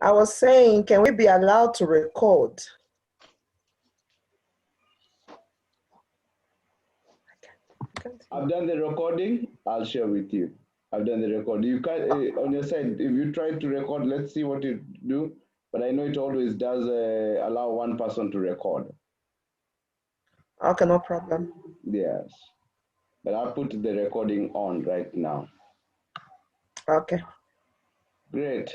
I was saying, can we be allowed to record? I've done the recording. I'll share with you. I've done the recording. You can on your side, if you try to record, let's see what you do. But I know it always does allow one person to record. Okay, no problem. Yes. But I'll put the recording on right now. Okay. Great.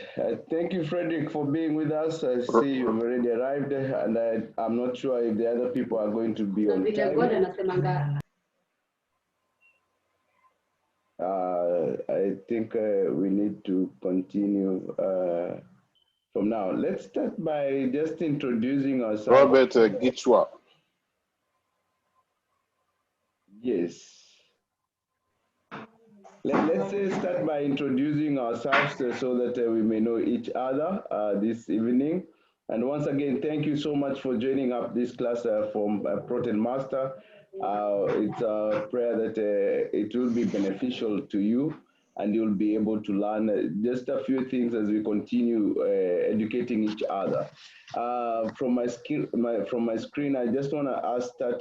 Thank you, Frederick, for being with us. I see you've already arrived, and I'm not sure if the other people are going to be on time. I think we need to continue from now. Let's start by just introducing ourselves. Robert Gichwa. Yes. Let's start by introducing ourselves so that we may know each other this evening. And once again, thank you so much for joining up this class from ProteinMaster. It's a prayer that it will be beneficial to you and you'll be able to learn just a few things as we continue educating each other. From my screen, I just want to start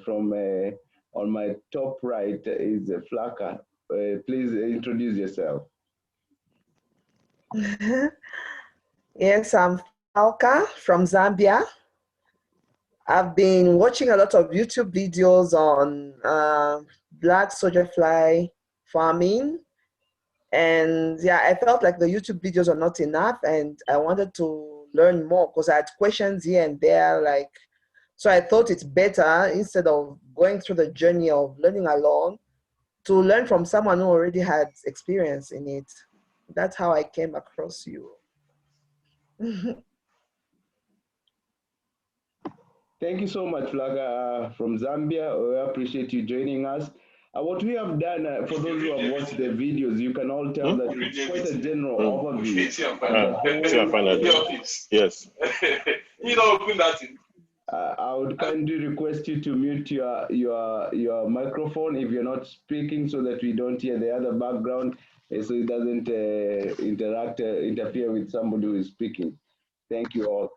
from on my top right is Flaka. Please introduce yourself. Yes, I'm Falka from Zambia. I've been watching a lot of YouTube videos on black soldier fly farming. And yeah, I felt like the YouTube videos are not enough and I wanted to learn more because I had questions here and there. So I thought it's better instead of going through the journey of learning alone to learn from someone who already had experience in it. That's how I came across you. Thank you so much, Flaga from Zambia. We appreciate you joining us. What we have done, for those who have watched the videos, you can all tell that it's quite a general overview. Yes. I would kindly request you to mute your microphone if you're not speaking so that we don't hear the other background so it doesn't interfere with somebody who is speaking. Thank you all.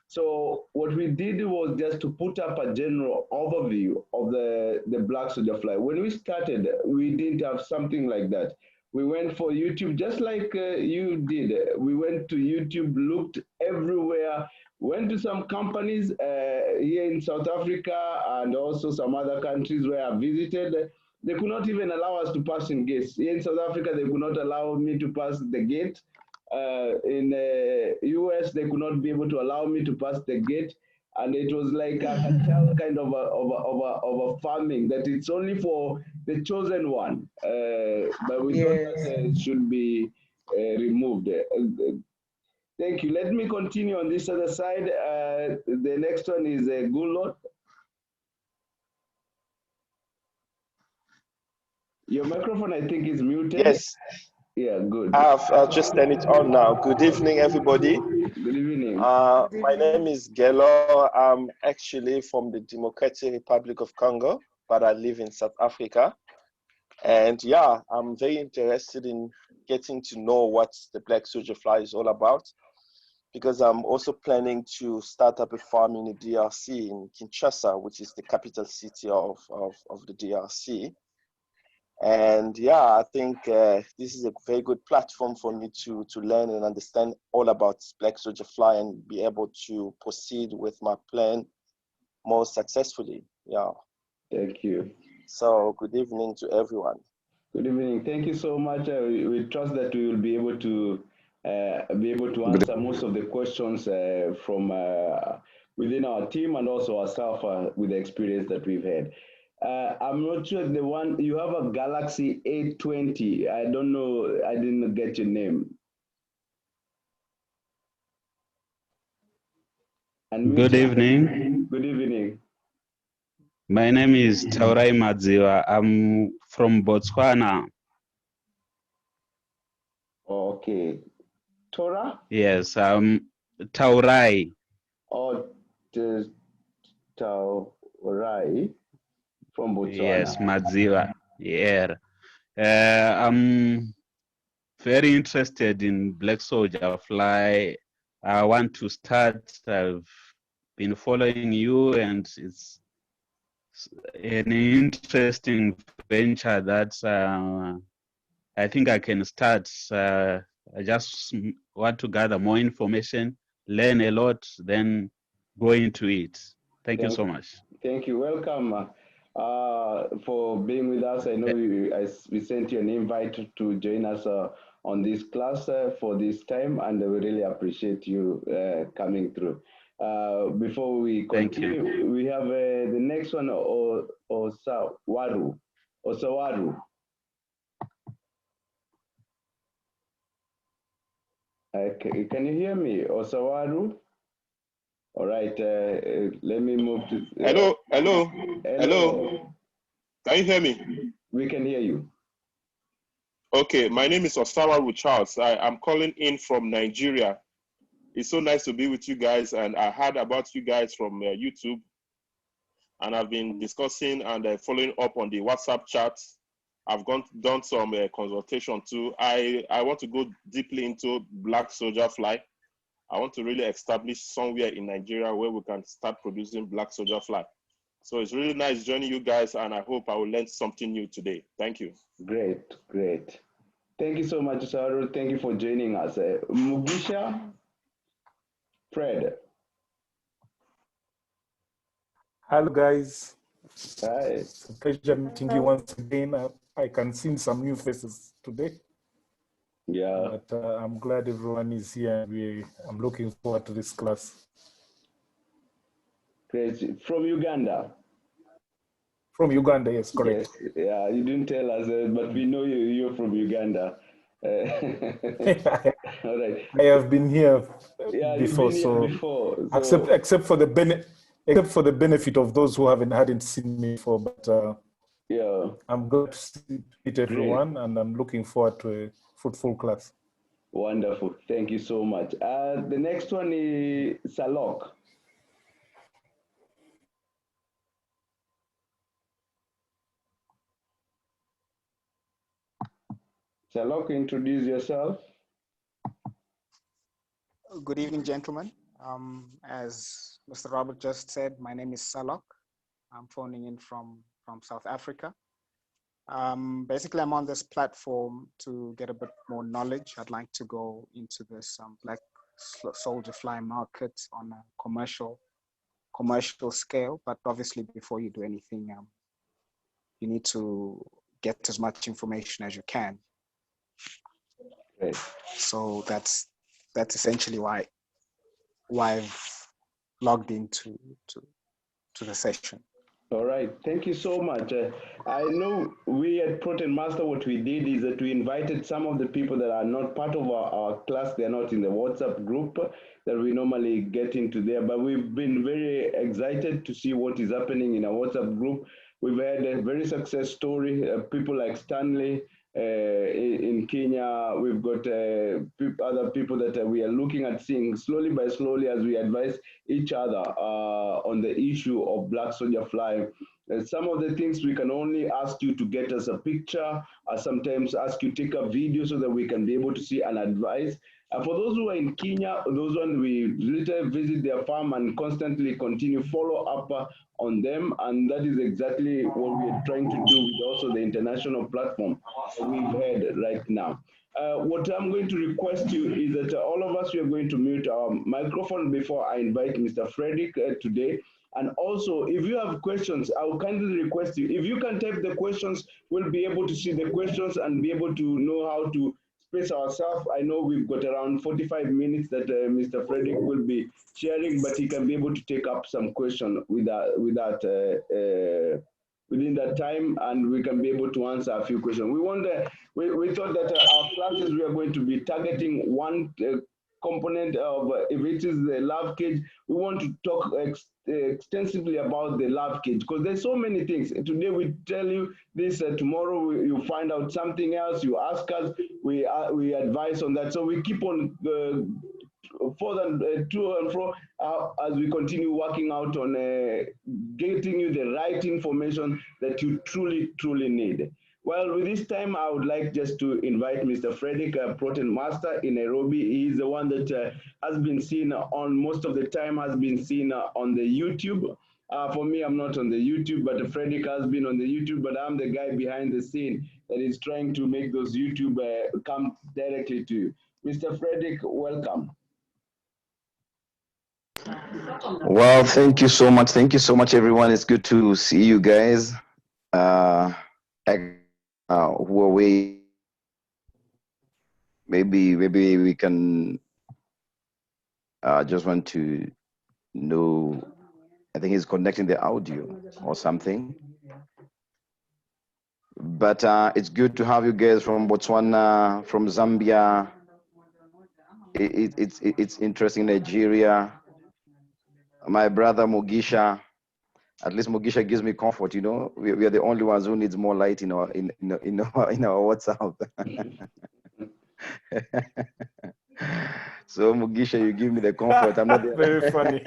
So what we did was just to put up a general overview of the black soldier fly. When we started, we didn't have something like that. We went for YouTube just like you did. We went to YouTube, looked everywhere, went to some companies here in South Africa and also some other countries where I visited. They could not even allow us to pass in gates. Here in South Africa, they could not allow me to pass the gate. In the US, they could not be able to allow me to pass the gate. And it was like a kind of a farming that it's only for the chosen one. But we thought that it should be removed. Thank you. Let me continue on this other side. The next one is Gulot. Your microphone, I think, is muted. Yes. Yeah, good. I'll just turn it on now. Good evening, everybody. Good evening. My name is Gelo. I'm actually from the Democratic Republic of Congo, but I live in South Africa. And yeah, I'm very interested in getting to know what the black soldier fly is all about, because I'm also planning to start up a farm in the DRC in Kinshasa, which is the capital city of the DRC. And yeah, I think this is a very good platform for me to learn and understand all about black soldier fly and be able to proceed with my plan more successfully. Yeah. Thank you. So good evening to everyone. Good evening. Thank you so much. We trust that we will be able to answer most of the questions from within our team and also ourselves with the experience that we've had. I'm not sure the one you have a Galaxy A20. I don't know. I didn't get your name. Good evening. Good evening. My name is Taurai Madziwa. I'm from Botswana. Okay. Tora? Yes, Taurai. Oh, Taurai from Botswana. Yes, Madziwa. Yeah. I'm very interested in black soldier fly. I want to start. I've been following you, and it's an interesting venture that I think I can start. I just want to gather more information, learn a lot, then go into it. Thank you so much. Thank you. Welcome for being with us. I know we sent you an invite to join us on this class for this time, and we really appreciate you coming through. Before we continue, we have the next one, Osawaru. Osawaru. Can you hear me, Osawaru? All right, let me move to... Hello. Can you hear me? We can hear you. Okay, my name is Osawaru Charles. I'm calling in from Nigeria. It's so nice to be with you guys, and I heard about you guys from YouTube, and I've been discussing and following up on the WhatsApp chat. I've done some consultation too. I want to go deeply into black soldier fly. I want to really establish somewhere in Nigeria where we can start producing black soldier fly. So it's really nice joining you guys, and I hope I will learn something new today. Thank you. Great. Thank you so much, Saru. Thank you for joining us. Mugisha, Fred. Hello, guys. Hi. It's a pleasure meeting you once again. I can see some new faces today. Yeah. But I'm glad everyone is here. I'm looking forward to this class. Great. From Uganda. From Uganda, yes, correct. Yes. Yeah, you didn't tell us, but we know you're from Uganda. All right. I have been here before, so except for the benefit of those who hadn't seen me before. But yeah, I'm glad to meet everyone, and I'm looking forward to a fruitful class. Wonderful. Thank you so much. The next one is Salok. Salok, introduce yourself. Good evening, gentlemen. As Mr. Robert just said, my name is Salok. I'm phoning in from South Africa. Basically, I'm on this platform to get a bit more knowledge. I'd like to go into this black soldier fly market on a commercial scale. But obviously, before you do anything, you need to get as much information as you can. Right. So that's essentially why I've logged into the session. All right, thank you so much. I know we at ProteinMaster, what we did is that we invited some of the people that are not part of our class. They're not in the WhatsApp group that we normally get into there, but we've been very excited to see what is happening in our WhatsApp group. We've had a very success story, people like Stanley, in Kenya. We've got other people that we are looking at seeing slowly by slowly as we advise each other on the issue of black soldier fly. Some of the things we can only ask you to get us a picture, or sometimes ask you to take a video so that we can be able to see and advise. For those who are in Kenya, those ones we literally visit their farm and constantly continue follow up on them, and that is exactly what we are trying to do with also the international platform that we've had right now. What I'm going to request you is that all of us, we are going to mute our microphone before I invite Mr. Frederick today. And also, if you have questions, I will kindly request you, if you can type the questions, we'll be able to see the questions and be able to know how to space ourselves. I know we've got around 45 minutes that Mr. Frederick will be sharing, but he can be able to take up some question within that time, and we can be able to answer a few questions. We thought that our classes, we are going to be targeting one component of, if it is the love cage, we want to talk extensively about the love cage, because there's so many things. Today we tell you this, tomorrow you find out something else, you ask us, we advise on that. So we keep on further to and fro as we continue working out on getting you the right information that you truly need. Well, with this time, I would like just to invite Mr. Frederick, ProteinMaster in Nairobi. He's the one that has been seen on most of the time, has been seen on the YouTube. For me, I'm not on the YouTube, but Frederick has been on the YouTube, but I'm the guy behind the scene that is trying to make those YouTube come directly to you. Mr. Frederick, welcome. Well, thank you so much. Thank you so much, everyone. It's good to see you guys. Uh, who are we? Maybe we can just want to know. I think he's connecting the audio or something. But it's good to have you guys from Botswana, from Zambia. It's interesting. Nigeria. My brother Mugisha. At least Mugisha gives me comfort. You know, we are the only ones who needs more light in our in our WhatsApp. So Mugisha, you give me the comfort. I'm not there. Very funny.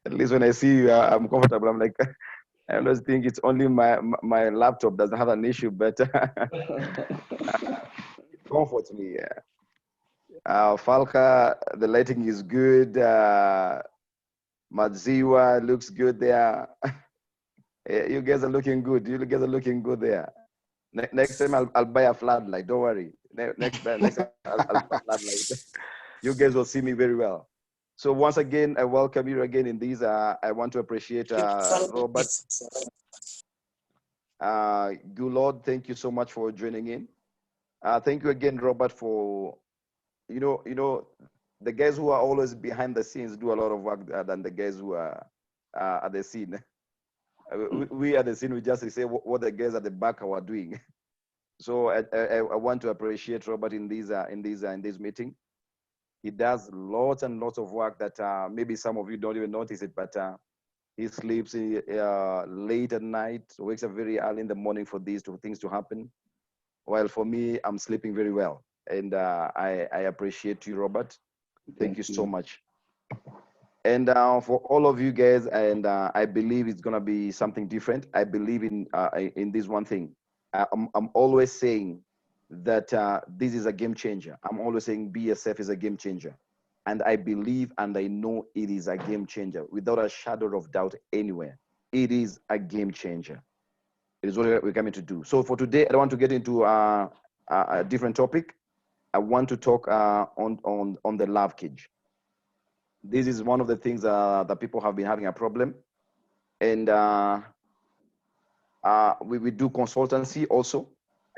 At least when I see you, I'm comfortable. I'm like, I always think it's only my laptop doesn't have an issue, but it comforts me. Yeah. Falca, the lighting is good. Madziwa looks good there. You guys are looking good. You guys are looking good there. Next time I'll buy a floodlight. Don't worry. Next time I'll buy a floodlight. You guys will see me very well. So once again, I welcome you again in these. I want to appreciate Robert. Gulod, thank you so much for joining in. Thank you again, Robert, for you know the guys who are always behind the scenes do a lot of work than the guys who are at the scene. We at the scene, we just say what the guys at the back are doing. So I want to appreciate Robert in this meeting. He does lots and lots of work that maybe some of you don't even notice it, but he sleeps late at night, wakes up very early in the morning for these two things to happen. While for me, I'm sleeping very well. And I appreciate you, Robert. Thank you so much. And for all of you guys, and I believe it's gonna be something different. I believe in this one thing. I'm always saying that this is a game changer. I'm always saying BSF is a game changer. And I believe and I know it is a game changer without a shadow of doubt anywhere. It is a game changer. It is what we're coming to do. So for today, I don't want to get into a different topic. I want to talk on the love cage. This is one of the things that people have been having a problem. And we do consultancy also.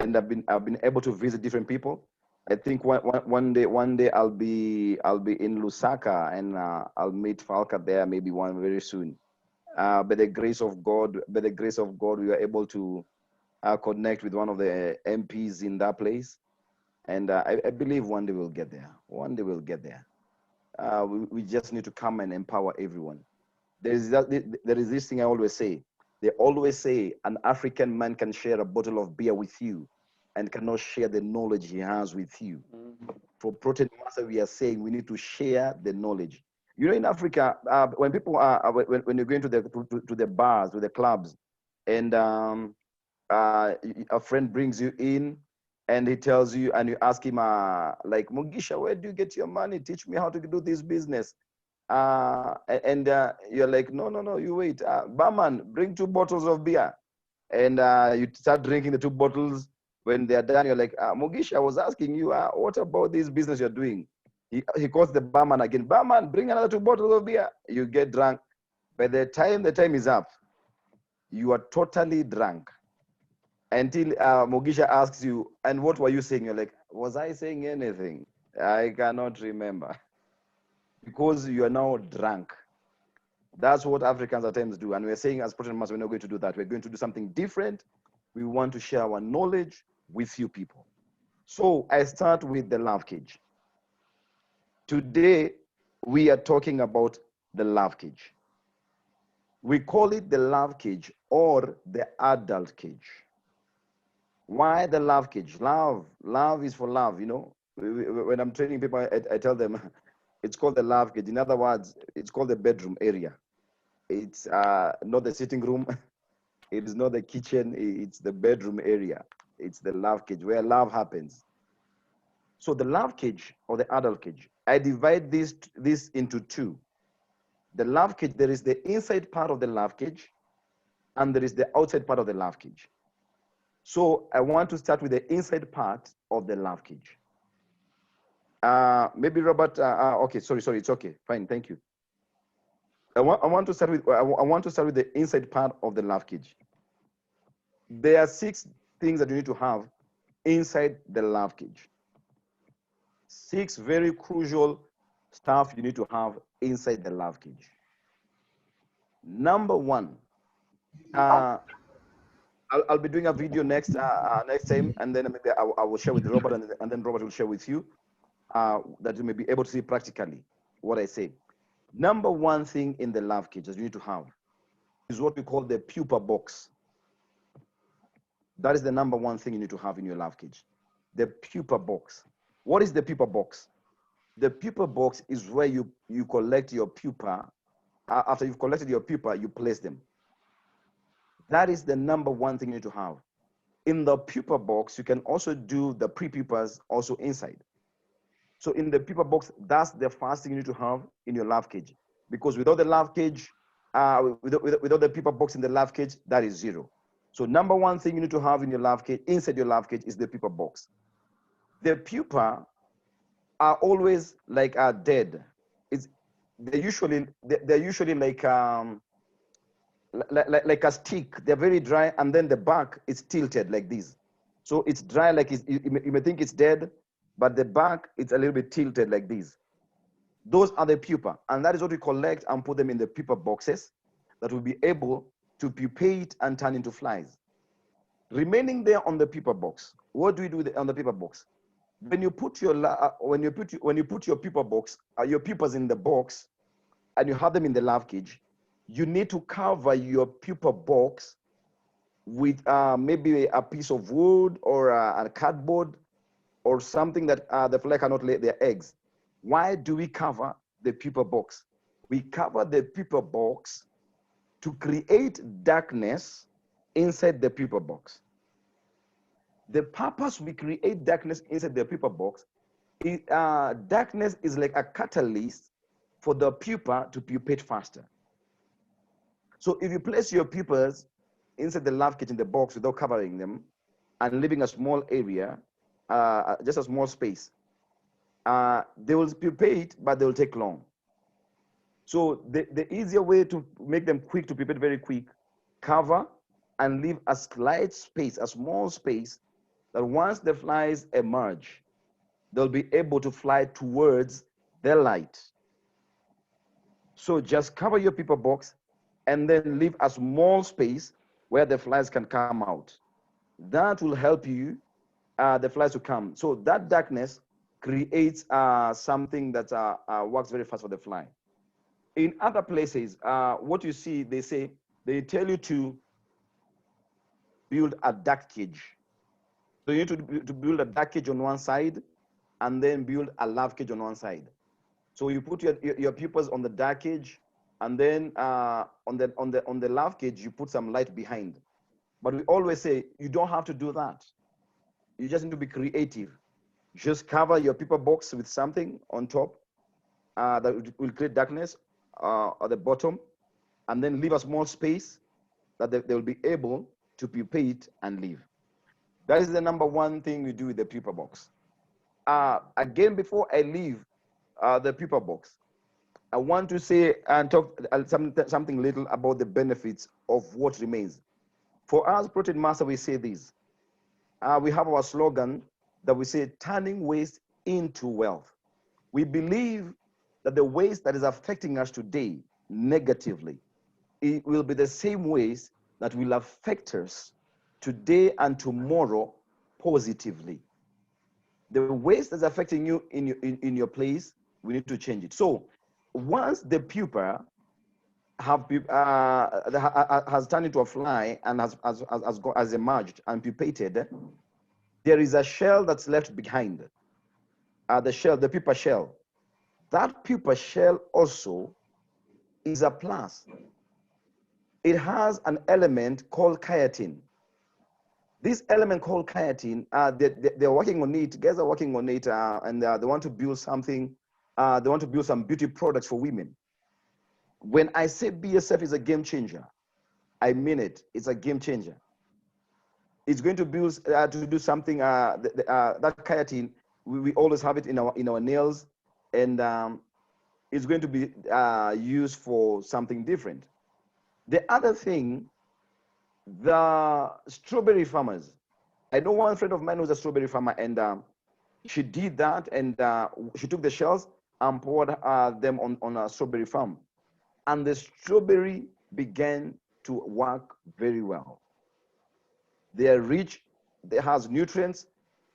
And I've been able to visit different people. I think one day I'll be in Lusaka and I'll meet Falca there maybe very soon. By the grace of God, we were able to connect with one of the MPs in that place, and I believe one day we'll get there. One day we'll get there. We just need to come and empower everyone. There is this thing I always say. They always say an African man can share a bottle of beer with you and cannot share the knowledge he has with you. For ProteinMaster, we are saying we need to share the knowledge. You know, in Africa, when people are when you're going to the bars, to the clubs, and a friend brings you in, and he tells you, and you ask him, like, Mugisha, where do you get your money? Teach me how to do this business. And you're like, no, you wait. Barman, bring 2 bottles of beer. And you start drinking the 2 bottles. When they're done, you're like, Mugisha, I was asking you, what about this business you're doing? He calls the barman again. Barman, bring another 2 bottles of beer. You get drunk. By the time is up, you are totally drunk. Until Mugisha asks you, and what were you saying? You're like, was I saying anything? I cannot remember. Because you are now drunk. That's what Africans at times do. And we're saying as ProteinMaster, we're not going to do that. We're going to do something different. We want to share our knowledge with you people. So I start with the love cage. Today, we are talking about the love cage. We call it the love cage or the adult cage. Why the love cage? Love is for love, you know. When I'm training people, I tell them it's called the love cage. In other words, it's called the bedroom area. It's not the sitting room. It is not the kitchen, it's the bedroom area. It's the love cage where love happens. So the love cage or the adult cage, I divide this into two. The love cage, there is the inside part of the love cage and there is the outside part of the love cage. So I want to start with the inside part of the love cage. Maybe Robert, okay, sorry, it's okay, fine, thank you. I want to start with the inside part of the love cage. There are 6 things that you need to have inside the love cage. 6 very crucial stuff you need to have inside the love cage. Number 1, I'll be doing a video next time, and then maybe I will share with Robert, and then Robert will share with you that you may be able to see practically what I say. Number 1 thing in the love cage that you need to have is what we call the pupa box. That is the number 1 thing you need to have in your love cage. The pupa box. What is the pupa box? The pupa box is where you collect your pupa. After you've collected your pupa, you place them. That is the number 1 thing you need to have. In the pupa box, you can also do the pre-pupas also inside. So in the pupa box, that's the first thing you need to have in your love cage. Because without the love cage, without the pupa box in the love cage, that is 0. So number 1 thing you need to have in your love cage, inside your love cage, is the pupa box. The pupa are always like dead. They're usually like a stick. They're very dry, and then the back is tilted like this. So it's dry, like you may think it's dead, but the back it's a little bit tilted like this. Those are the pupa, and that is what we collect and put them in the pupa boxes that will be able to pupate and turn into flies. Remaining there on the pupa box, what do we do on the pupa box? When you put your pupa box, your pupas in the box, and you have them in the love cage, you need to cover your pupa box with maybe a piece of wood or a cardboard or something that the fly cannot lay their eggs. Why do we cover the pupa box? We cover the pupa box to create darkness inside the pupa box. The purpose we create darkness inside the pupa box is darkness is like a catalyst for the pupa to pupate faster. So if you place your pupas inside the love cage in the box without covering them and leaving a small area, just a small space, they will pupate, but they will take long. So the easier way to make them quick to pupate very quick, cover and leave a slight space, a small space, that once the flies emerge, they'll be able to fly towards the light. So just cover your pupa box and then leave a small space where the flies can come out. That will help you, the flies to come. So that darkness creates something that works very fast for the fly. In other places, what you see, they tell you to build a dark cage. So you need to build a dark cage on one side and then build a love cage on one side. So you put your pupas on the dark cage, and then on the love cage, you put some light behind. But we always say, you don't have to do that. You just need to be creative. Just cover your pupa box with something on top that will create darkness at the bottom, and then leave a small space that they will be able to pupate and live. That is the number 1 thing we do with the pupa box. Again, before I leave the pupa box, I want to say and talk something little about the benefits of what remains. For us, ProteinMaster, we say this. We have our slogan that we say, turning waste into wealth. We believe that the waste that is affecting us today negatively, it will be the same waste that will affect us today and tomorrow positively. The waste that's affecting you in your place, we need to change it. So once the pupa has turned into a fly and has emerged and pupated, there is a shell that's left behind. The pupa shell. That pupa shell also is a plus. it has an element called chitin. This element called chitin, they're working on it, guys are working on it, and they want to build something, they want to build some beauty products for women. When I say BSF is a game changer, I mean it, it's a game changer. It's going to build, to do something, that chitin, we always have it in our nails, and it's going to be used for something different. The other thing, the strawberry farmers. I know one friend of mine who's a strawberry farmer, and she did that, and she took the shells and poured them on a strawberry farm. And the strawberry began to work very well. They are rich, they has nutrients.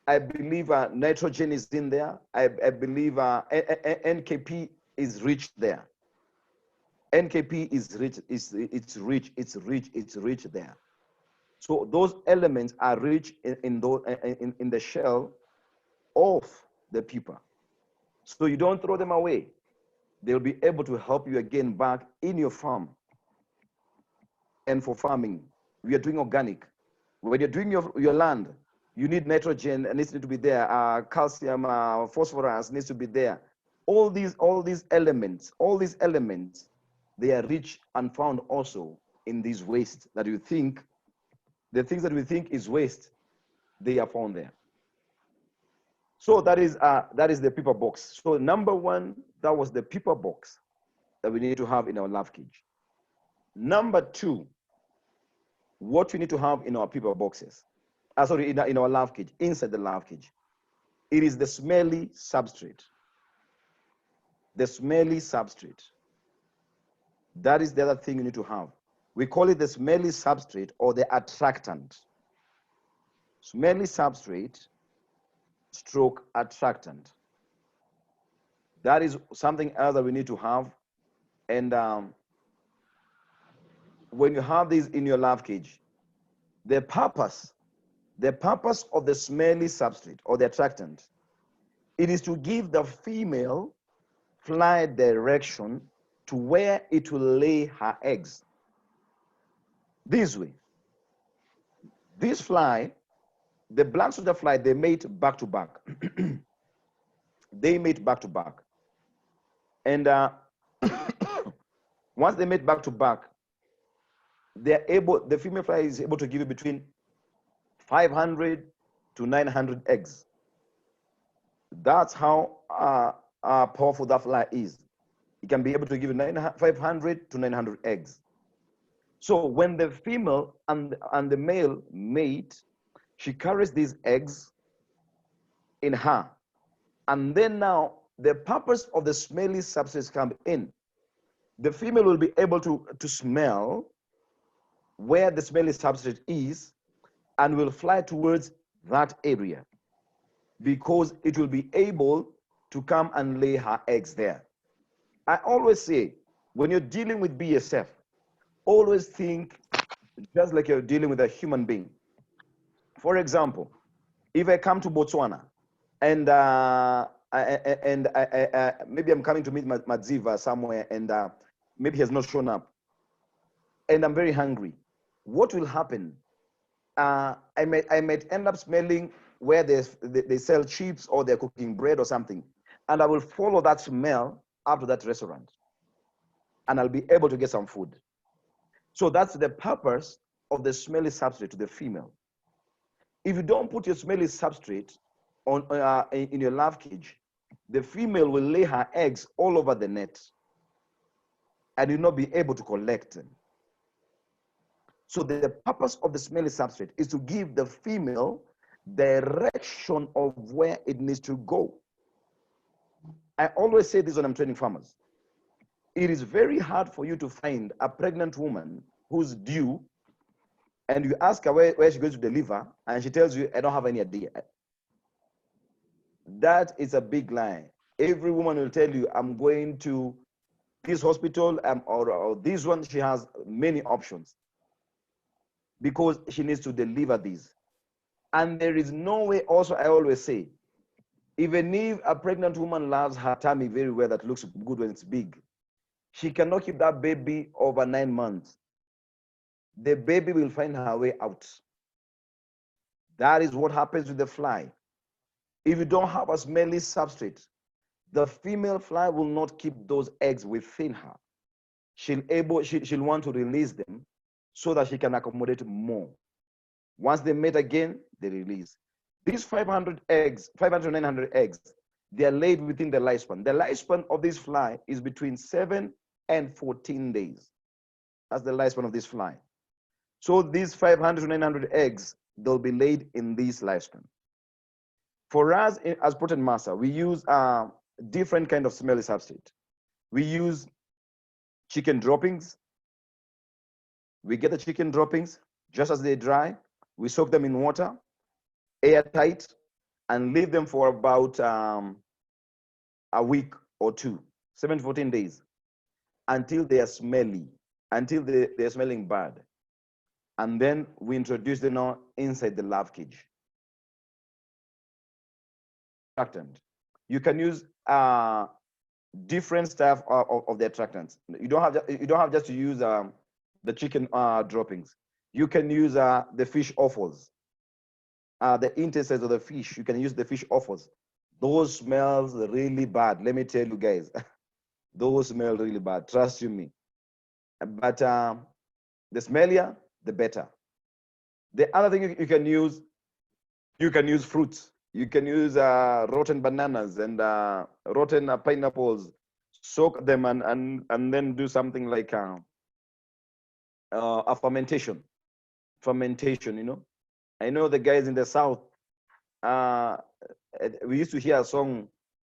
I believe nitrogen is in there. I believe NKP is rich there. NKP is rich, it's rich there. So those elements are rich in the shell of the pupa. So you don't throw them away. They'll be able to help you again back in your farm. And for farming, we are doing organic. When you're doing your land, you need nitrogen, and needs to be there. Calcium, phosphorus needs to be there. All these elements, they are rich and found also in these wastes that you think, the things that we think is waste, they are found there. So that is the pupa box. So number one, that was the pupa box that we need to have in our love cage. Number two, what we need to have in our pupa boxes, in our love cage, inside the love cage, it is the smelly substrate. The smelly substrate. That is the other thing you need to have. We call it the smelly substrate or the attractant. Smelly substrate stroke attractant. That is something else that we need to have. And when you have these in your love cage, the purpose of the smelly substrate or the attractant, it is to give the female fly direction to where it will lay her eggs. This way. This fly, the black soldier fly, they mate back to back. They mate back to back. And once they mate back to back, the female fly is able to give you between 500 to 900 eggs. That's how powerful that fly is. It can be able to give you 500 to 900 eggs. So when the female and the male mate, she carries these eggs in her. And then now the purpose of the smelly substance comes in. The female will be able to smell where the smelly substrate is and will fly towards that area because it will be able to come and lay her eggs there. I always say, when you're dealing with BSF, always think just like you're dealing with a human being. For example, if I come to Botswana and maybe I'm coming to meet Madziva somewhere and maybe he has not shown up and I'm very hungry, what will happen? I might end up smelling where they sell chips or they're cooking bread or something, and I will follow that smell up to that restaurant and I'll be able to get some food. So that's the purpose of the smelly substrate to the female. If you don't put your smelly substrate on in your love cage, the female will lay her eggs all over the net and you'll not be able to collect them. So the purpose of the smelly substrate is to give the female direction of where it needs to go. I always say this when I'm training farmers. It is very hard for you to find a pregnant woman who's due and you ask her where she's going to deliver and she tells you, I don't have any idea. That is a big lie. Every woman will tell you, I'm going to this hospital or this one. She has many options because she needs to deliver these. And there is no way also, I always say, even if a pregnant woman loves her tummy very well, that looks good when it's big, she cannot keep that baby over 9 months. the baby will find her way out. That is what happens with the fly. If you don't have a smelly substrate, the female fly will not keep those eggs within her. She'll want to release them so that she can accommodate more. Once they mate again, they release. These 500 eggs, 500, 900 eggs, they are laid within the lifespan. The lifespan of this fly is between 7 and 14 days. That's the lifespan of this fly. So these 500 to 900 eggs, they'll be laid in this lifespan. For us, as ProteinMaster, we use different kind of smelly substrate. We use chicken droppings. We get the chicken droppings just as they dry. We soak them in water, airtight, and leave them for about a week or two, 7 to 14 days, until they are smelly, until they're smelling bad. And then we introduce them now inside the larve cage. You can use different stuff of the attractants. You don't have just to use the chicken droppings. You can use the fish offals, the intestines of the fish. You can use the fish offals. Those smells really bad. Let me tell you guys, those smell really bad. Trust you me. But the smellier, the better. The other thing you can use fruits. You can use rotten bananas and rotten pineapples, soak them and then do something like a fermentation. Fermentation, you know. I know the guys in the South, we used to hear a song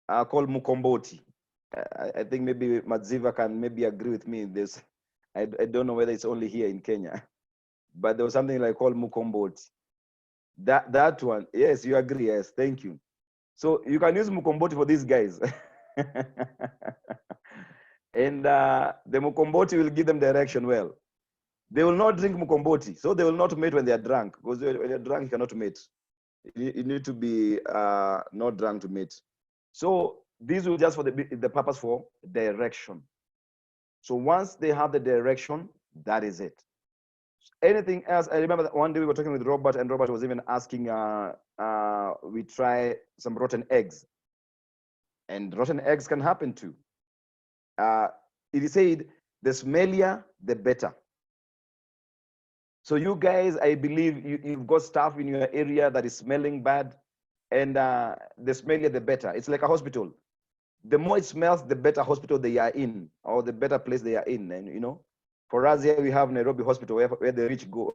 called Mukomboti. I think maybe Madziva can maybe agree with me. I don't know whether it's only here in Kenya, but there was something like called Mukomboti. That one, yes, you agree, yes, thank you. So you can use Mukomboti for these guys. And the Mukomboti will give them direction well. They will not drink Mukomboti, so they will not mate when they are drunk, because when you're drunk, you cannot mate. You need to be not drunk to mate. So these will just for the purpose for direction. So once they have the direction, that is it. Anything else? I remember that one day we were talking with Robert, and Robert was even asking, we try some rotten eggs. And rotten eggs can happen too. It said, the smellier, the better. So you guys, I believe you've got stuff in your area that is smelling bad, and the smellier, the better. It's like a hospital. The more it smells, the better hospital they are in, or the better place they are in. And you know, for us here, we have Nairobi Hospital where the rich go.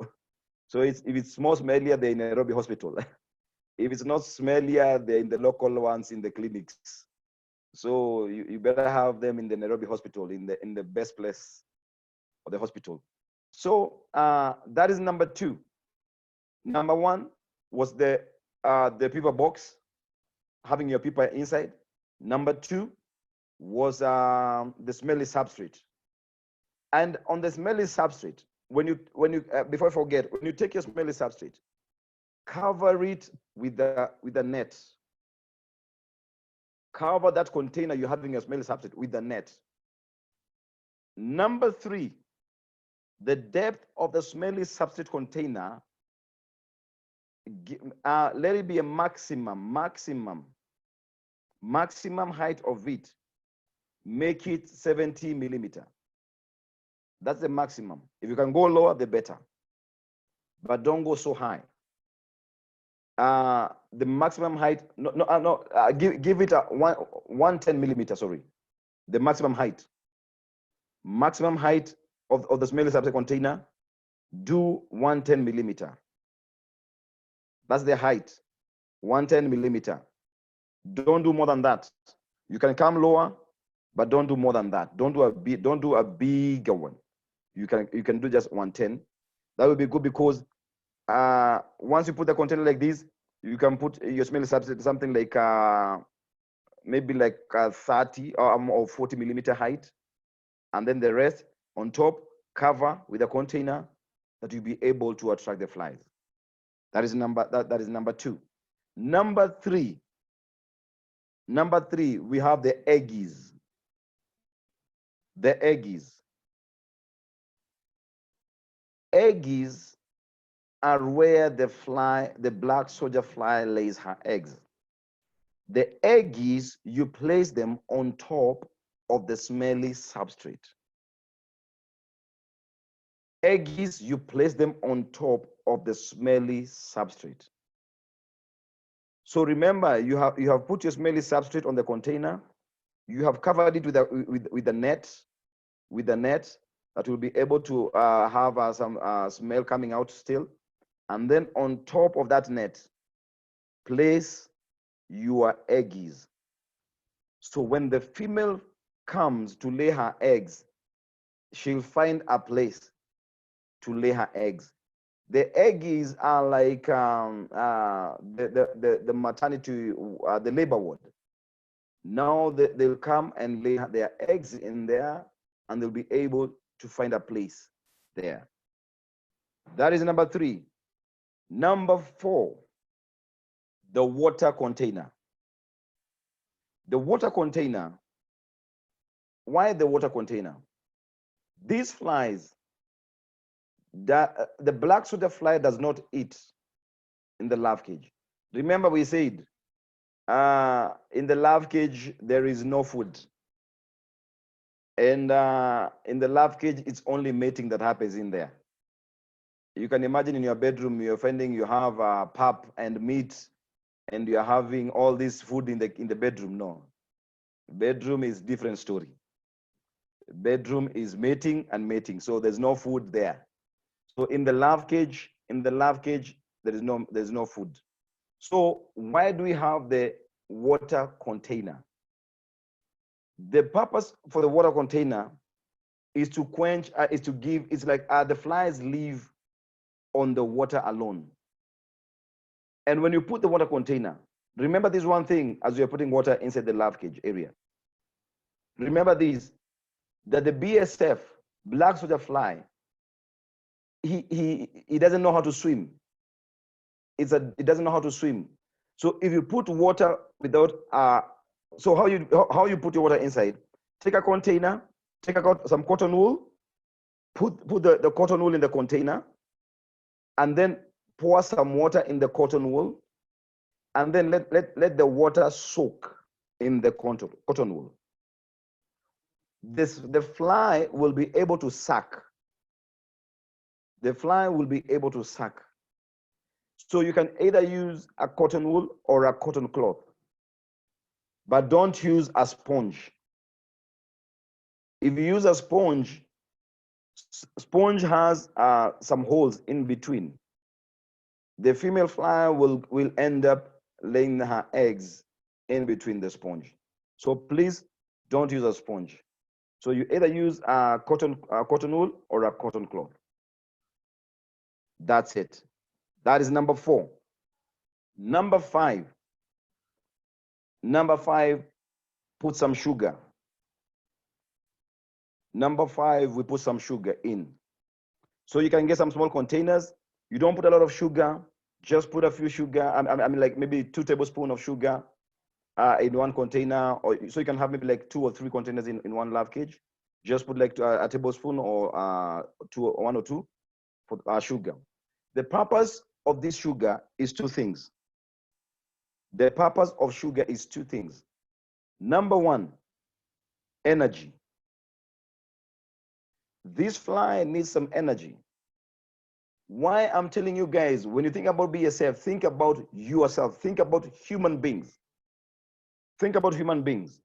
So if it's more smellier, they're in Nairobi Hospital. If it's not smellier, they're in the local ones in the clinics. So you better have them in the Nairobi Hospital, in the best place of the hospital. So that is number two. Number one was the paper box, having your paper inside. Number two was the smelly substrate. And on the smelly substrate, when you before I forget, when you take your smelly substrate, cover it with the net. Cover that container you're having your smelly substrate with the net. Number three, the depth of the smelly substrate container, let it be a maximum height of it. Make it 70 millimeter. That's the maximum. If you can go lower, the better. But don't go so high. The maximum height, give it a 110 millimeter, sorry. The maximum height. Maximum height of the smelly substrate container, do 110 millimeter. That's the height, 110 millimeter. Don't do more than that. You can come lower, but don't do more than that. Don't do a bigger one. You can do just 110. That will be good, because once you put the container like this, you can put your smelly substrate something like maybe like 30 or 40 millimeter height, and then the rest on top, cover with a container that you'll be able to attract the flies. That is that is number two. Number three, we have the eggies. The eggies. eggs are where the black soldier fly lays her eggs. The eggs, you place them on top of the smelly substrate. Eggs, you place them on top of the smelly substrate. So remember, you have put your smelly substrate on the container. You have covered it with the net, that will be able to have some smell coming out still. And then on top of that net, place your eggs. So when the female comes to lay her eggs, she'll find a place to lay her eggs. The eggs are like the maternity, the labor ward. Now they'll come and lay their eggs in there, and they'll be able to find a place there. That is number 3. Number 4, the water container. The water container. Why the water container? These flies, the black soldier fly does not eat in the larve cage. Remember we said in the larve cage there is no food, and in the larve cage it's only mating that happens in there. You can imagine in your bedroom you're finding you have pap and meat, and you're having all this food in the bedroom. No, bedroom is different story. Bedroom is mating and mating, so there's no food there. So in the larve cage, there's no food. So why do we have the water container? The purpose for the water container is to quench, it's like the flies live on the water alone. And when you put the water container, remember this one thing as you're putting water inside the larve cage area. Remember this, that the BSF, black soldier fly, he doesn't know how to swim. It doesn't know how to swim. So if you put water without so how you put your water inside? Take a container, take some cotton wool, put the cotton wool in the container, and then pour some water in the cotton wool, and then let the water soak in the cotton wool. The fly will be able to suck. The fly will be able to suck. So you can either use a cotton wool or a cotton cloth, but don't use a sponge. If you use a sponge has some holes in between. The female fly will end up laying her eggs in between the sponge. So please don't use a sponge. So you either use a cotton wool or a cotton cloth. That's it. That is number 4. Number 5. Number 5, put some sugar. Number 5, we put some sugar in. So you can get some small containers. You don't put a lot of sugar, just put a few sugar. I mean like maybe 2 tablespoons of sugar in one container, or so you can have maybe like 2 or 3 containers in one larve cage. Just put like a tablespoon or 1 or 2 for sugar. The purpose of this sugar is 2 things. The purpose of sugar is 2 things. Number 1, energy. This fly needs some energy. Why I'm telling you guys, when you think about BSF, think about yourself, think about human beings. Think about human beings.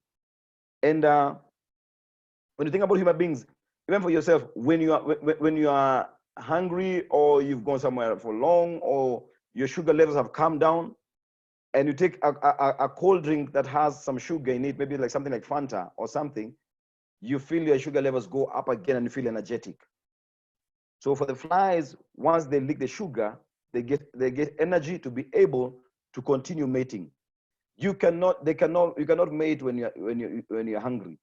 And when you think about human beings, even for yourself, when you are hungry, or you've gone somewhere for long, or your sugar levels have come down, and you take a cold drink that has some sugar in it, maybe like something like Fanta or something, you feel your sugar levels go up again and you feel energetic. So for the flies, once they lick the sugar, they get energy to be able to continue mating. You cannot mate when you're hungry,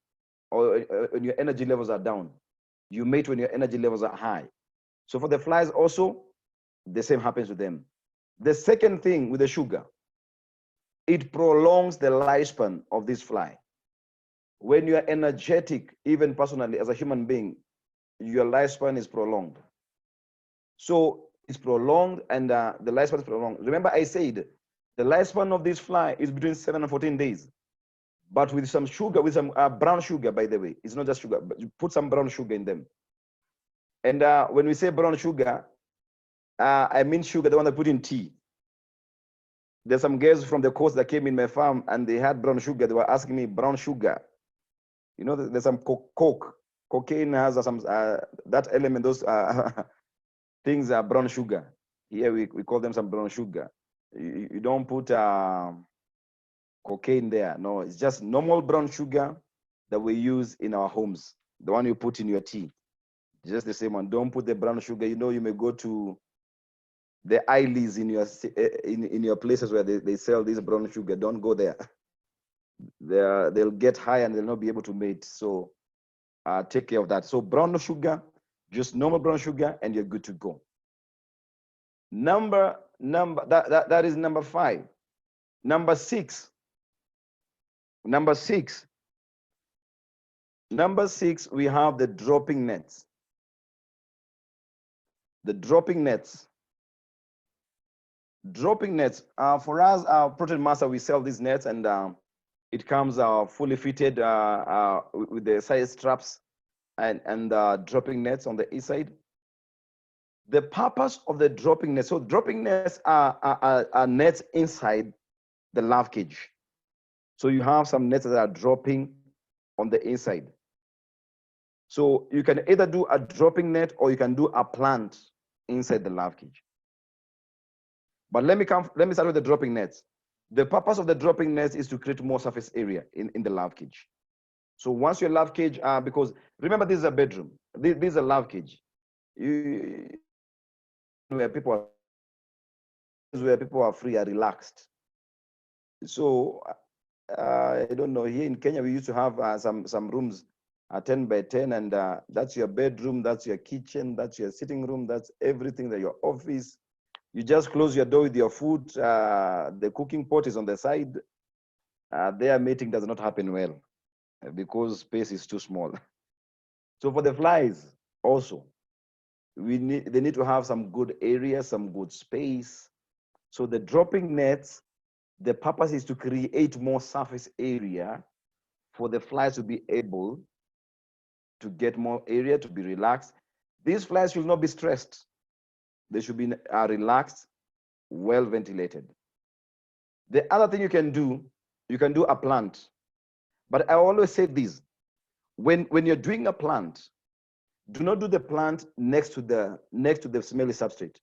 or when your energy levels are down. You mate when your energy levels are high. So for the flies also, the same happens with them. The second thing with the sugar, it prolongs the lifespan of this fly. When you are energetic, even personally as a human being, your lifespan is prolonged. So it's prolonged, and the lifespan is prolonged. Remember, I said the lifespan of this fly is between 7 and 14 days. But with some sugar, with some brown sugar, by the way, it's not just sugar, but you put some brown sugar in them. And when we say brown sugar, I mean sugar, the one that put in tea. There's some girls from the coast that came in my farm and they had brown sugar. They were asking me brown sugar. You know, there's some cocaine has some that element. Those things are brown sugar. Here we call them some brown sugar. You don't put cocaine there. No, it's just normal brown sugar that we use in our homes. The one you put in your tea. Just the same one. Don't put the brown sugar. You know, you may go to the aisles in your in your places where they sell this brown sugar. Don't go there. They'll get high and they'll not be able to mate. So take care of that. So brown sugar, just normal brown sugar, and you're good to go. That is number 5. Number 6. Number 6, we have the dropping nets. The dropping nets. Dropping nets. For us, our ProteinMaster, we sell these nets, and it comes fully fitted with the side straps and dropping nets on the inside. The purpose of the dropping nets. So dropping nets are nets inside the larve cage. So you have some nets that are dropping on the inside. So you can either do a dropping net or you can do a plant inside the larve cage. But let me start with the dropping nets. The purpose of the dropping nets is to create more surface area in the larve cage. So once your larve cage, because remember, this is a bedroom. This is a larve cage. Where people are free, are relaxed. So I don't know. Here in Kenya, we used to have some rooms 10 by 10, and that's your bedroom, that's your kitchen, that's your sitting room, that's everything, that your office. You just close your door with your food. The cooking pot is on the side. Their mating does not happen well because space is too small. So for the flies also, they need to have some good area, some good space. So the dropping nets, the purpose is to create more surface area for the flies to be able to get more area, to be relaxed. These flies should not be stressed. They should be relaxed, well ventilated. The other thing you can do a plant. But I always say this, when you're doing a plant, do not do the plant next to the smelly substrate.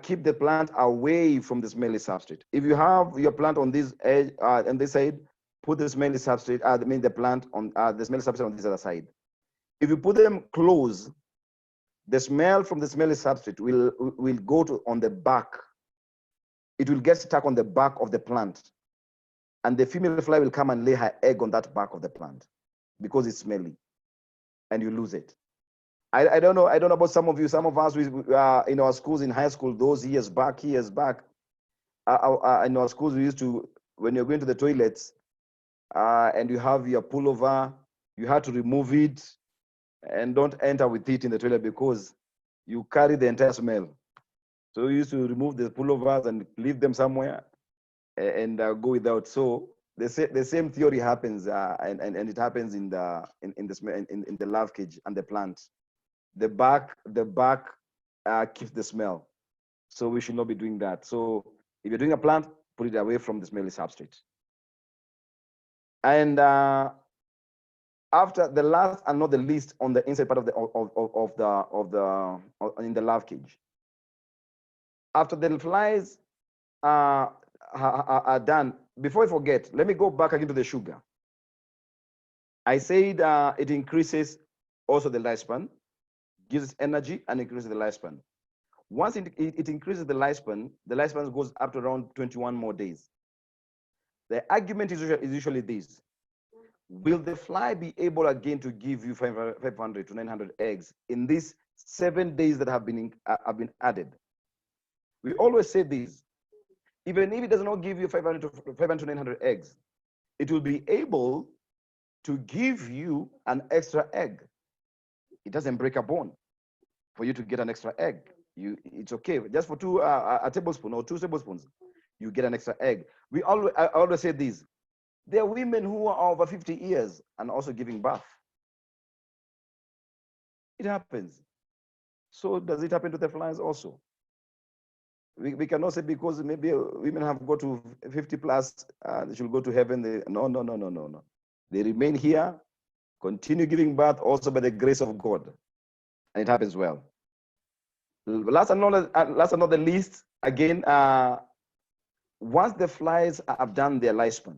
Keep the plant away from the smelly substrate. If you have your plant on this edge, on this side, put the smelly substrate, the plant on the smelly substrate on this other side. If you put them close, the smell from the smelly substrate will go on the back. It will get stuck on the back of the plant. And the female fly will come and lay her egg on that back of the plant because it's smelly, and you lose it. I don't know about some of you. Some of us, in our schools, in high school, those years back, in our schools, we used to, when you're going to the toilets and you have your pullover, you had to remove it and don't enter with it in the toilet because you carry the entire smell. So we used to remove the pullovers and leave them somewhere and go without. So the same theory happens, and it happens in the larve cage and the plant. The back keeps the smell. So we should not be doing that. So if you're doing a plant, put it away from the smelly substrate. And after the last and not the least, on the inside part of in the larve cage. After the flies are done, before I forget, let me go back again to the sugar. I said it increases also the lifespan, gives energy and increases the lifespan. Once it increases the lifespan goes up to around 21 more days. The argument is usually this: will the fly be able again to give you 500 to 900 eggs in these 7 days that have been added? We always say this: even if it does not give you 500 to 900 eggs, it will be able to give you an extra egg. It doesn't break a bone. for you to get an extra egg. It's okay. Just for a tablespoon or 2 tablespoons, you get an extra egg. I always say this. There are women who are over 50 years and also giving birth. It happens. So does it happen to the flies also? We cannot say because maybe women have got to 50 plus, they should go to heaven. No. They remain here, continue giving birth also by the grace of God. And it happens well. Last and not the least, again, once the flies have done their lifespan,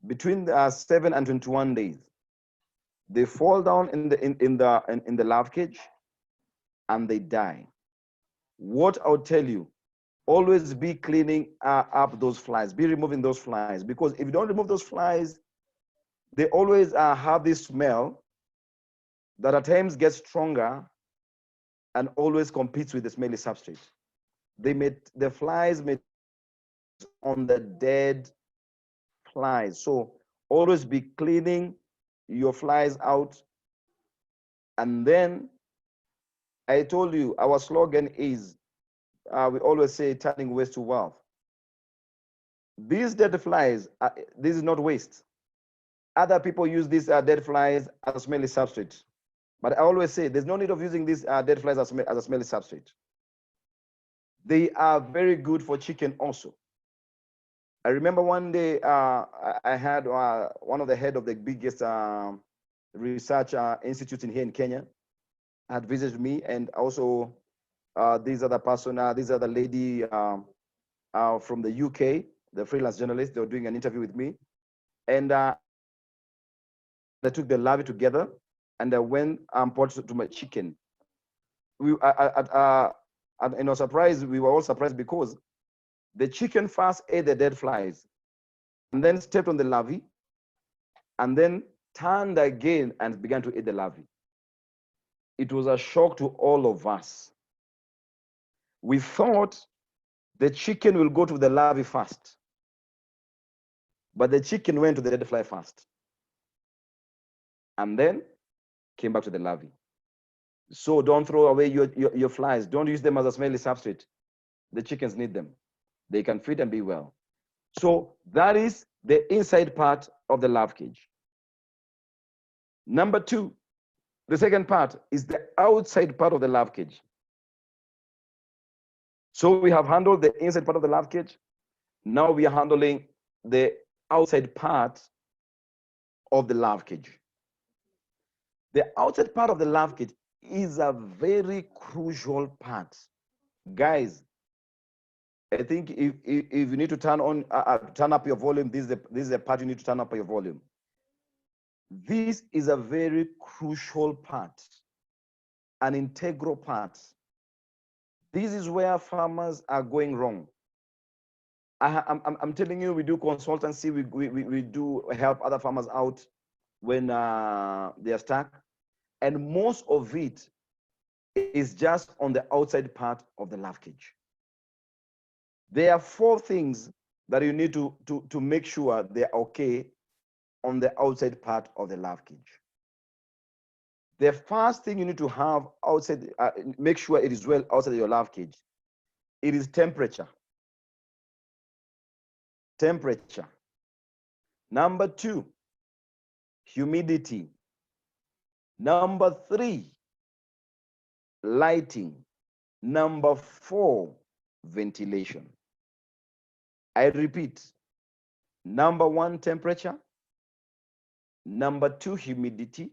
between 7 and 21 days, they fall down in the larve cage and they die. What I'll tell you, always be cleaning up those flies, be removing those flies, because if you don't remove those flies, they always have this smell that at times gets stronger and always competes with the smelly substrate. The flies may on the dead flies. So always be cleaning your flies out. And then I told you our slogan is, we always say turning waste to wealth. These dead flies, this is not waste. Other people use these dead flies as a smelly substrate. But I always say there's no need of using these dead flies as a smelly substrate. They are very good for chicken also. I remember one day I had one of the head of the biggest research institute here in Kenya had visited me, and also these other person, these other lady from the UK, the freelance journalist. They were doing an interview with me, and they took the larvae together, and I went and put to my chicken. We surprised. We were all surprised because the chicken first ate the dead flies, and then stepped on the larvae, and then turned again and began to eat the larvae. It was a shock to all of us. We thought the chicken will go to the larvae first, but the chicken went to the dead fly first, and then came back to the larvae. So don't throw away your flies. Don't use them as a smelly substrate. The chickens need them. They can feed and be well. So that is the inside part of the larve cage. Number two, the second part is the outside part of the larve cage. So we have handled the inside part of the larve cage. Now we are handling the outside part of the larve cage. The outside part of the larve cage is a very crucial part. Guys, I think if you need to turn up your volume, this is the part you need to turn up your volume. This is a very crucial part, an integral part. This is where farmers are going wrong. I'm telling you, we do consultancy, we do help other farmers out when they are stuck. And most of it is just on the outside part of the larve cage. There are 4 things that you need to make sure they're okay on the outside part of the larve cage. The first thing you need to have outside, make sure it is well outside your larve cage, it is temperature. Temperature. Number 2, humidity. Number 3, lighting. Number 4, ventilation. I repeat, number 1, temperature. Number 2, humidity.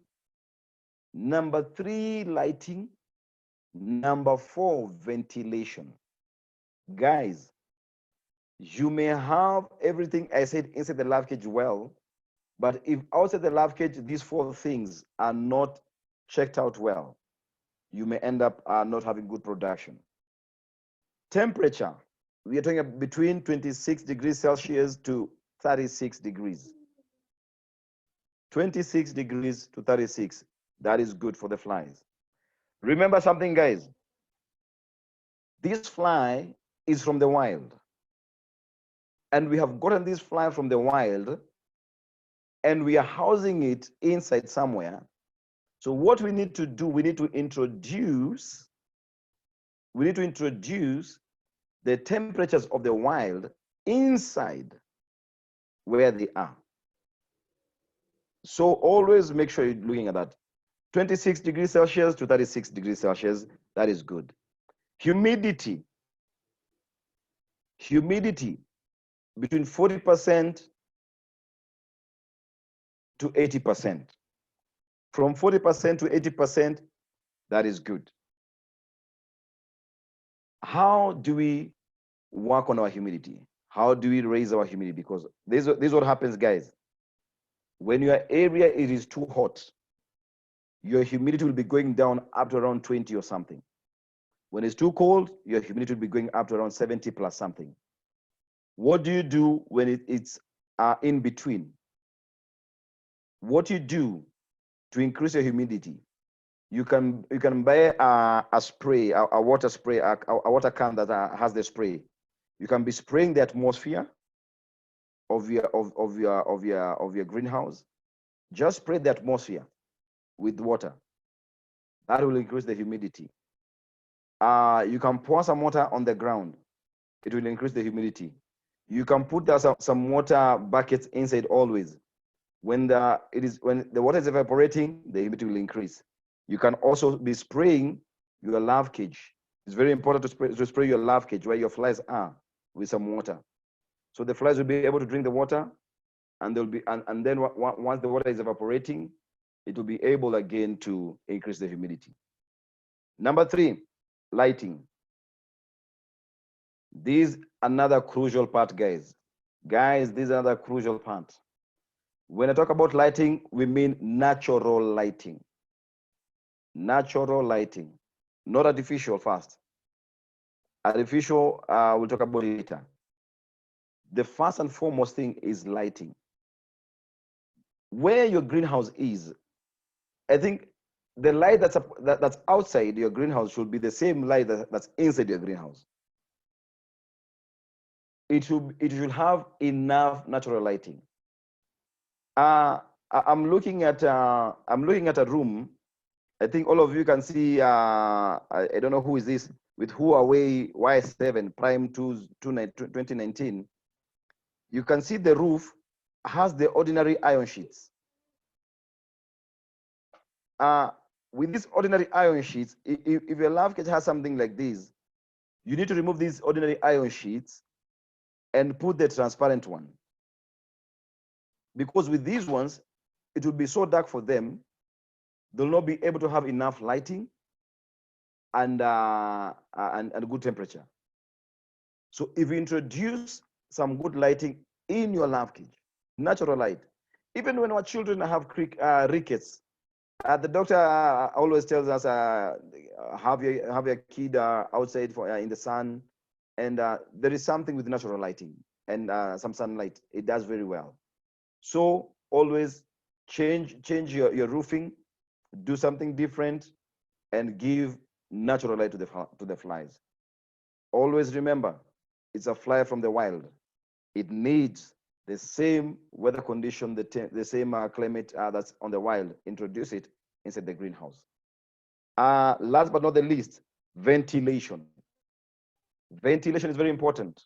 Number 3, lighting. Number 4, ventilation. Guys, you may have everything I said inside the larve cage well, but if outside the larve cage, these 4 things are not checked out well, you may end up not having good production. Temperature, we are talking about between 26 degrees Celsius to 36 degrees. 26 degrees to 36, that is good for the flies. Remember something, guys. This fly is from the wild. And we have gotten this fly from the wild, and we are housing it inside somewhere. So what we need to do, we need to introduce the temperatures of the wild inside where they are. So always make sure you're looking at that. 26 degrees Celsius to 36 degrees Celsius, that is good. Humidity between 40% to 80%. From 40% to 80%, that is good. How do we work on our humidity? How do we raise our humidity? Because this is what happens, guys. When your area it is too hot, your humidity will be going down up to around 20 or something. When it's too cold, your humidity will be going up to around 70 plus something. What do you do when it's in between? What you do to increase your humidity, you can buy a spray, a water spray, a water can that has the spray. You can be spraying the atmosphere of your greenhouse. Just spray the atmosphere with water. That will increase the humidity. You can pour some water on the ground. It will increase the humidity. You can put some water buckets inside always. When the water is evaporating, the humidity will increase. You can also be spraying your larve cage. It's very important to spray your larve cage where your flies are with some water. So the flies will be able to drink the water, and they'll be and then once the water is evaporating, it will be able again to increase the humidity. Number 3, lighting. This is another crucial part, guys. Guys, this is another crucial part. When I talk about lighting, we mean natural lighting. Natural lighting, not artificial first. Artificial, we'll talk about it later. The first and foremost thing is lighting. Where your greenhouse is, I think the light that's outside your greenhouse should be the same light that's inside your greenhouse. It should have enough natural lighting. I'm looking at a room. I think all of you can see. I don't know who is this with Huawei Y7 Prime 2 2019. You can see the roof has the ordinary iron sheets. With these ordinary iron sheets, if your larve cage has something like this, you need to remove these ordinary iron sheets and put the transparent one. Because with these ones, it will be so dark for them, they'll not be able to have enough lighting and good temperature. So if you introduce some good lighting in your larve cage, natural light, even when our children have rickets, the doctor always tells us have your kid outside in the sun, and there is something with natural lighting and some sunlight. It does very well. So always change your roofing, do something different, and give natural light to the flies. Always remember, it's a fly from the wild. It needs the same weather condition, the same climate that's on the wild. Introduce it inside the greenhouse. Last but not the least, ventilation. Ventilation is very important.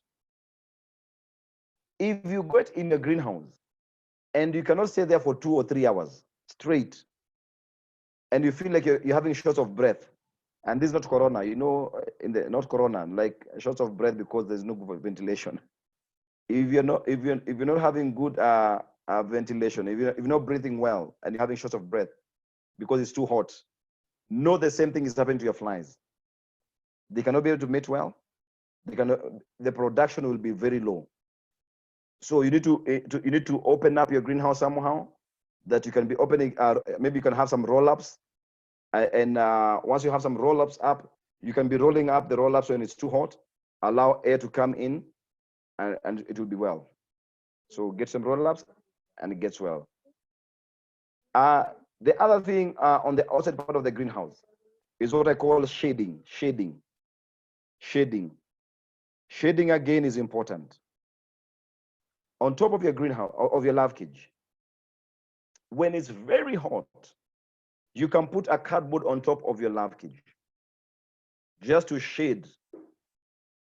If you go in a greenhouse and you cannot stay there for 2 or 3 hours straight, and you feel like you're having shorts of breath, and this is not corona, not corona, like shorts of breath because there's no ventilation. If you're not having good ventilation, if you're not breathing well and you're having shorts of breath because it's too hot, know the same thing is happening to your flies. They cannot be able to mate well. The production will be very low. So you need to open up your greenhouse somehow, that you can be opening. Maybe you can have some roll-ups, and once you have some roll-ups up, you can be rolling up the roll-ups when it's too hot. Allow air to come in, and it will be well. So get some roll-ups, and it gets well. The other thing on the outside part of the greenhouse is what I call shading. Shading again is important. On top of your greenhouse, of your larve cage, when it's very hot, You can put a cardboard on top of your larve cage just to shade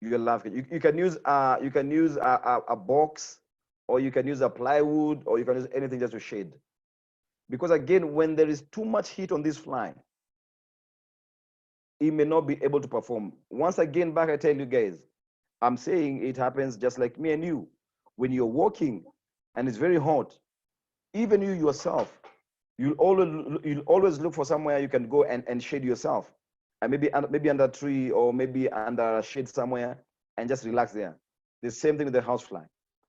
your larve cage. You can use a box, or you can use a plywood, or you can use anything just to shade. Because again, when there is too much heat on this fly, it may not be able to perform. Once again, back I tell you guys, I'm saying it happens just like me and you. When you're walking and it's very hot, even you yourself, you'll always look for somewhere you can go and shade yourself. And maybe under a tree, or maybe under a shade somewhere, and just relax there. The same thing with the housefly.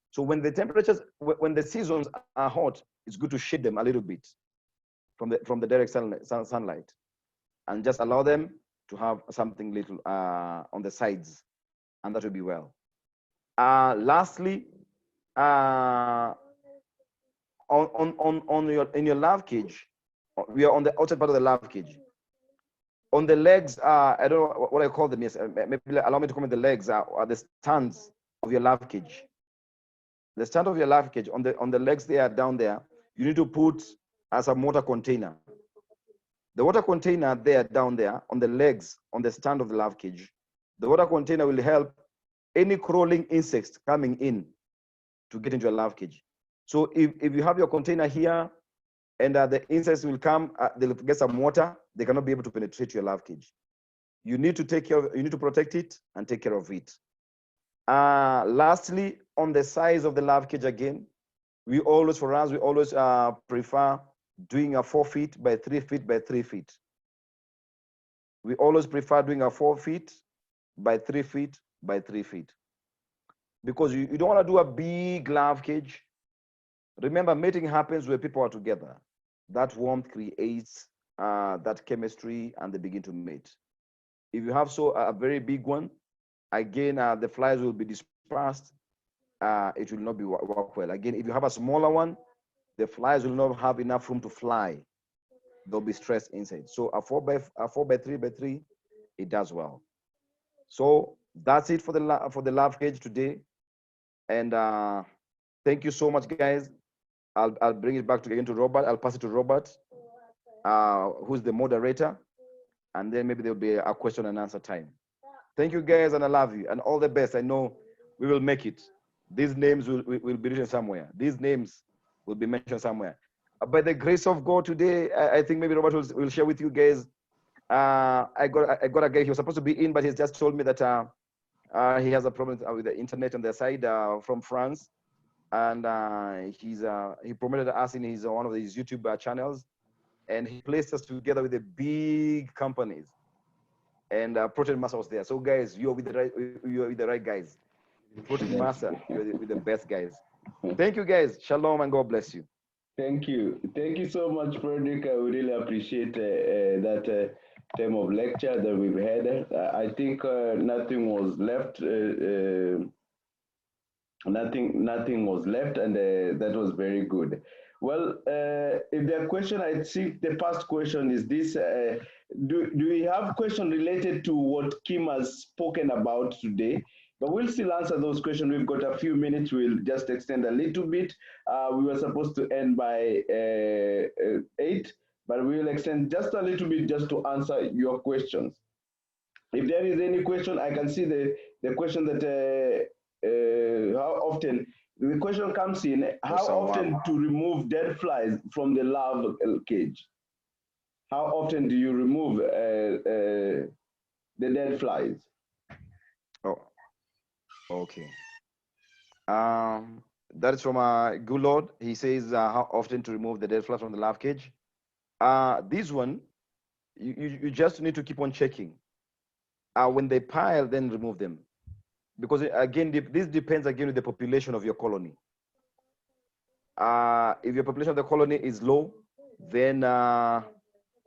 So when the temperatures, when the seasons are hot, it's good to shade them a little bit from the direct sunlight, and just allow them to have something little on the sides, and that will be well. Lastly, in your larve cage, we are on the outside part of the larve cage. On the legs, I don't know what I call them. Yes, maybe allow me to comment. The legs are the stands of your larve cage. The stand of your larve cage, on the legs there, down there, you need to put as a water container. The water container there, down there, on the legs, on the stand of the larve cage, the water container will help any crawling insects coming in to get into your larve cage. So if you have your container here, and the insects will come, they'll get some water, they cannot be able to penetrate your larve cage. You need to take care of, you need to protect it and take care of it. Lastly, on the size of the larve cage again, we always prefer doing a 4 feet by 3 feet by 3 feet. We always prefer doing a 4 feet by 3 feet by 3 feet. Because you don't want to do a big larve cage. Remember, mating happens where people are together. That warmth creates that chemistry, and they begin to mate. If you have a very big one, again, the flies will be dispersed. It will not be work well. Again, if you have a smaller one, the flies will not have enough room to fly. They'll be stressed inside. So a 4 by 3 by 3, it does well. So that's it for the larve cage today. And thank you so much, guys. I'll bring it back again to Robert. I'll pass it to Robert, who's the moderator, and then maybe there'll be a question and answer time. Thank you, guys, and I love you, and all the best. I know we will make it. These names will be written somewhere. These names will be mentioned somewhere. By the grace of God today, I think maybe Robert will share with you guys. I got a guy. He was supposed to be in, but he's just told me that he has a problem with the internet on their side from France. And he promoted us in one of his YouTube channels, and he placed us together with the big companies. And ProteinMaster was there. So guys, you're with the right guys. ProteinMaster, you're with the best guys. Thank you, guys. Shalom, and God bless you. Thank you so much, Frederick. I really appreciate that time of lecture that we've had. I think nothing was left. Nothing was left, and that was very good. Well, if the question, I think the first question is this: do we have question related to what Kim has spoken about today? But we'll still answer those questions. We've got a few minutes. We'll just extend a little bit. We were supposed to end by 8, but we'll extend just a little bit just to answer your questions. If there is any question, I can see the question that how often, the question comes in, how often to remove dead flies from the larval cage? How often do you remove the dead flies? Oh, okay. That is from Good Lord. He says how often to remove the dead flies from the larval cage. This one, you just need to keep on checking. When they pile, then remove them. Because again, this depends again with the population of your colony. If your population of the colony is low, then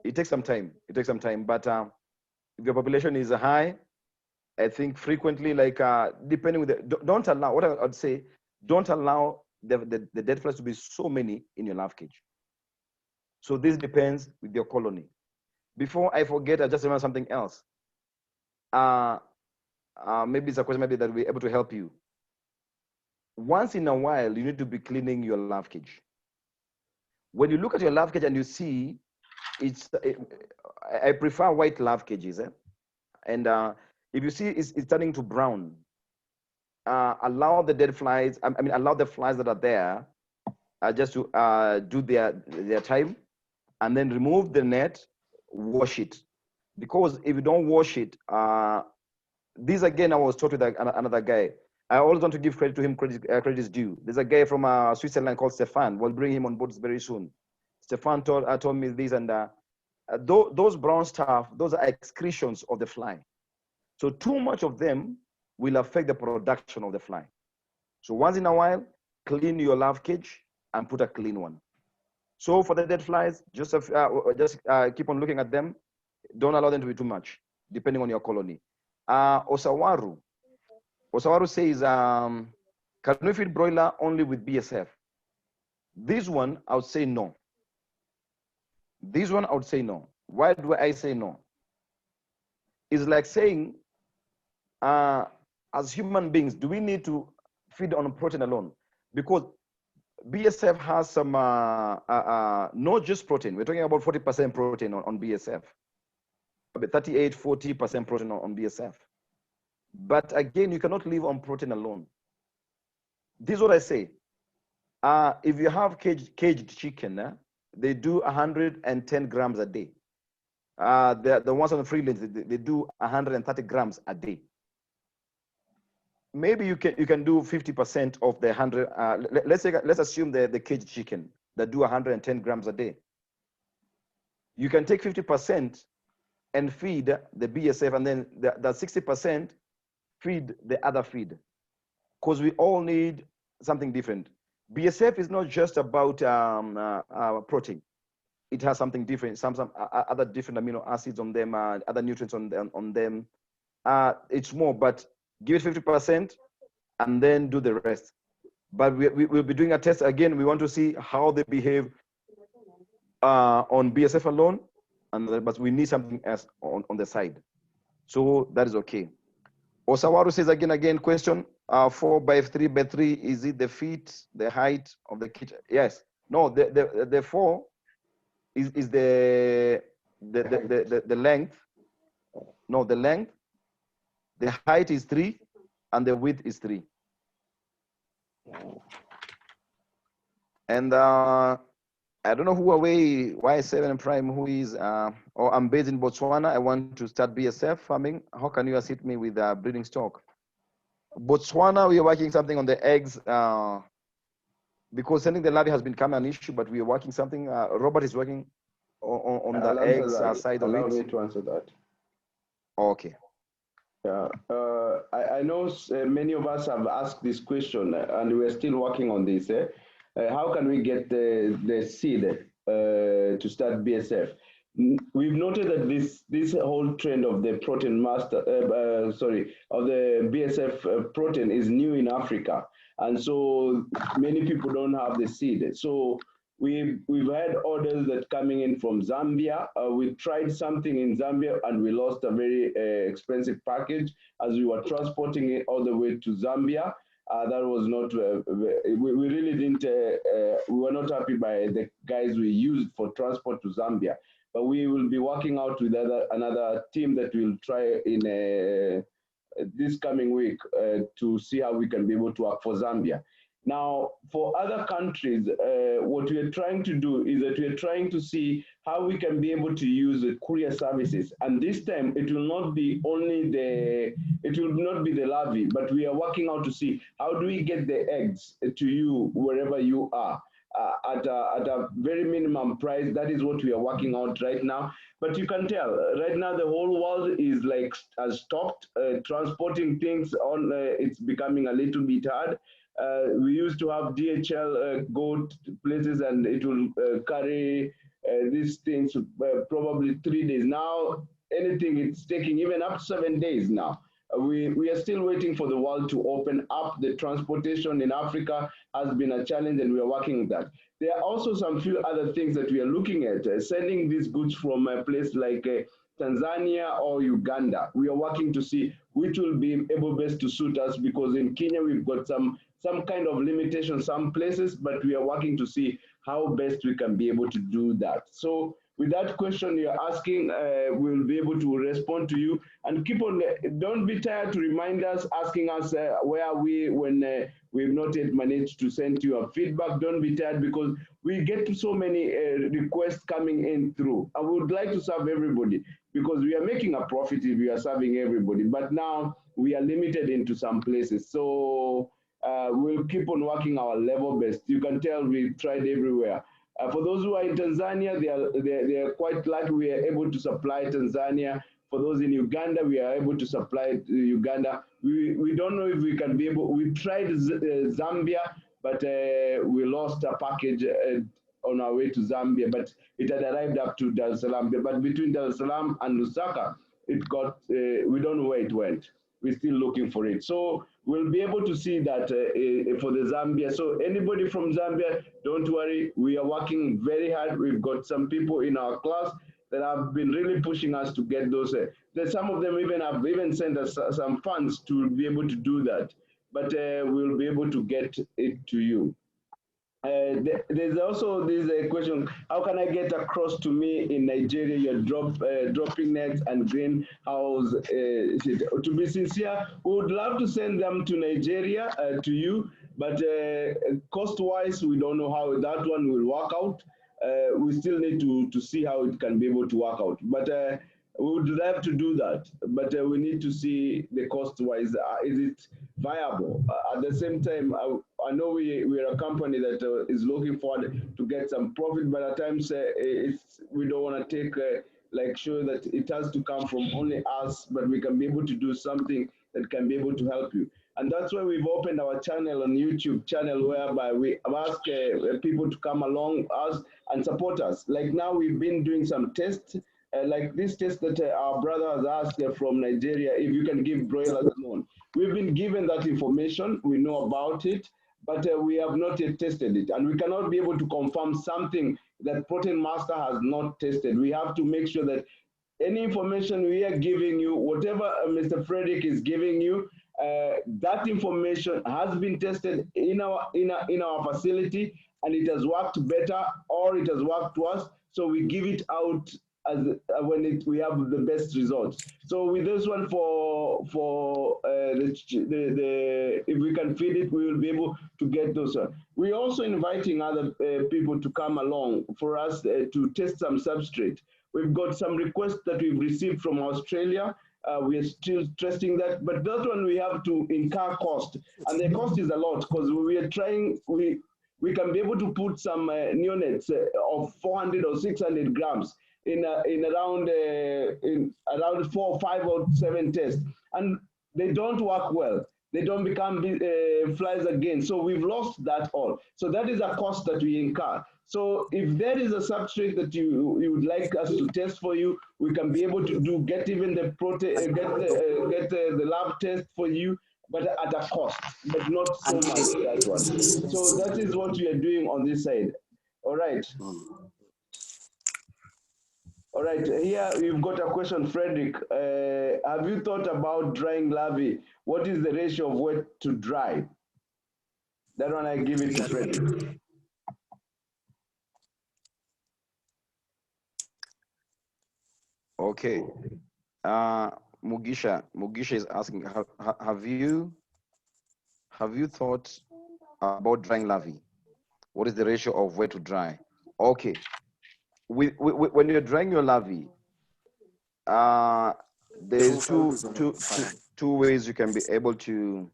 it takes some time. But if your population is high, I think frequently, like depending with the, don't allow, what I'd say, don't allow the dead flies to be so many in your larval cage. So this depends with your colony. Before I forget, I just remember something else. Maybe it's a question maybe that we're able to help you. Once in a while, you need to be cleaning your larval cage. When you look at your larval cage and you see I prefer white larva cages. And if you see it's turning to brown, allow the dead flies, I mean, allow the flies that are there just to do their time, and then remove the net, wash it. Because if you don't wash it, this again, I was talking with another guy. I always want to give credit to him, credit is due. There's a guy from Switzerland called Stefan. We'll bring him on board very soon. Stefan told me this, and those brown stuff, those are excretions of the fly. So too much of them will affect the production of the fly. So once in a while, clean your larva cage and put a clean one. So for the dead flies, just keep on looking at them. Don't allow them to be too much, depending on your colony. Osawaru says, can we feed broiler only with BSF? This one, I would say no. This one, I would say no. Why do I say no? It's like saying, as human beings, do we need to feed on protein alone? Because BSF has some, not just protein. We're talking about 40% protein on BSF. 38, 40% protein on BSF. But again, you cannot live on protein alone. This is what I say. If you have caged chicken, they do 110 grams a day. The ones on the free range, they do 130 grams a day. Maybe you can do 50% of the 100. Let's assume the caged chicken that do 110 grams a day. You can take 50% and feed the BSF, and then the 60% feed the other feed, because we all need something different. BSF is not just about protein. It has something different, some other different amino acids on them, other nutrients on them. It's more, but give it 50% and then do the rest. But we'll be doing a test again. We want to see how they behave on BSF alone, but we need something else on the side. So that is okay. Osawaru says again, question, 4 by 3 by 3, is it the feet, the height of the kitchen? Yes. No, the 4 is the length. No, the length. The height is 3 and the width is 3. And I don't know who away Y7 Prime who is, or I'm based in Botswana. I want to start BSF farming. How can you assist me with breeding stock? Botswana, we are working something on the eggs because sending the larvae has become an issue, but we are working something. Robert is working on the eggs side of it. Allow me to answer that. Okay. Yeah, I know many of us have asked this question, and we're still working on this. How can we get the seed to start BSF? We've noted that this whole trend of the of the BSF protein is new in Africa, and so many people don't have the seed. So we've had orders that coming in from Zambia. We tried something in Zambia and we lost a very expensive package as we were transporting it all the way to Zambia. That was not, we really didn't, we were not happy by the guys we used for transport to Zambia. But we will be working out with another team that will try in this coming week to see how we can be able to work for Zambia. Now, for other countries, what we are trying to do is that we are trying to see how we can be able to use the courier services. And this time, it will not be only it will not be the larvae, but we are working out to see how do we get the eggs to you wherever you are at a very minimum price. That is what we are working out right now. But you can tell right now the whole world is like has stopped transporting things on. It's becoming a little bit hard. We used to have DHL go to places and it will carry these things probably 3 days. Now, anything it's taking even up to 7 days now. We are still waiting for the world to open up. The transportation in Africa has been a challenge and we are working with that. There are also some few other things that we are looking at, sending these goods from a place like Tanzania or Uganda. We are working to see which will be able best to suit us, because in Kenya we've got some kind of limitation some places, but we are working to see how best we can be able to do that. So with that question you're asking, we'll be able to respond to you. And keep on, don't be tired to remind us, asking us where are we when we've not yet managed to send you a feedback. Don't be tired, because we get so many requests coming in through. I would like to serve everybody, because we are making a profit if we are serving everybody. But now we are limited into some places. So we'll keep on working our level best. You can tell we've tried everywhere. For those who are in Tanzania, they are quite lucky we are able to supply Tanzania. For those in Uganda, we are able to supply Uganda. We don't know if we can be able, we tried Zambia, but we lost a package on our way to Zambia, but it had arrived up to Dar es Salaam. But between Dar es Salaam and Lusaka, it got, we don't know where it went. We're still looking for it. So we'll be able to see that for the Zambia. So anybody from Zambia, don't worry. We are working very hard. We've got some people in our class that have been really pushing us to get those. Some of them even have even sent us some funds to be able to do that. But we'll be able to get it to you. There's also this question: how can I get across to me in Nigeria? You're dropping nets and greenhouse. To be sincere, we would love to send them to Nigeria to you, but cost-wise, we don't know how that one will work out. We still need to see how it can be able to work out. But we would love to do that, but we need to see the cost-wise. Is it viable? At the same time, I know we are a company that is looking forward to get some profit, but at times we don't want to take like sure that it has to come from only us, but we can be able to do something that can be able to help you. And that's why we've opened our channel on YouTube channel, whereby we ask people to come along us and support us. Like now we've been doing some tests, like this test that our brother has asked from Nigeria, if you can give broilers alone. We've been given that information, we know about it, but we have not yet tested it. And we cannot be able to confirm something that ProteinMaster has not tested. We have to make sure that any information we are giving you, whatever Mr. Frederick is giving you, that information has been tested in our facility, and it has worked better or it has worked worse. So we give it out as when we have the best results. So with this one for if we can feed it, we will be able to get those. We're also inviting other people to come along for us to test some substrate. We've got some requests that we've received from Australia. We are still testing that, but that one we have to incur cost, and the cost is a lot because we are trying. We can be able to put some neonates of 400 or 600 grams in around 4, 5, or 7 tests, and they don't work well. They don't become flies again. So we've lost that all. So that is a cost that we incur. So if there is a substrate that you would like us to test for you, we can be able to get even the protein, get the lab test for you, but at a cost, but not so much that one. So that is what we are doing on this side. All right. All right, here you've got a question, Frederick. Have you thought about drying larvae? What is the ratio of wet to dry? That one I give it to Frederick. Okay. Mugisha is asking, have you thought about drying larvae? What is the ratio of wet to dry? Okay. When you're drying your larvae, there's two ways you can be able to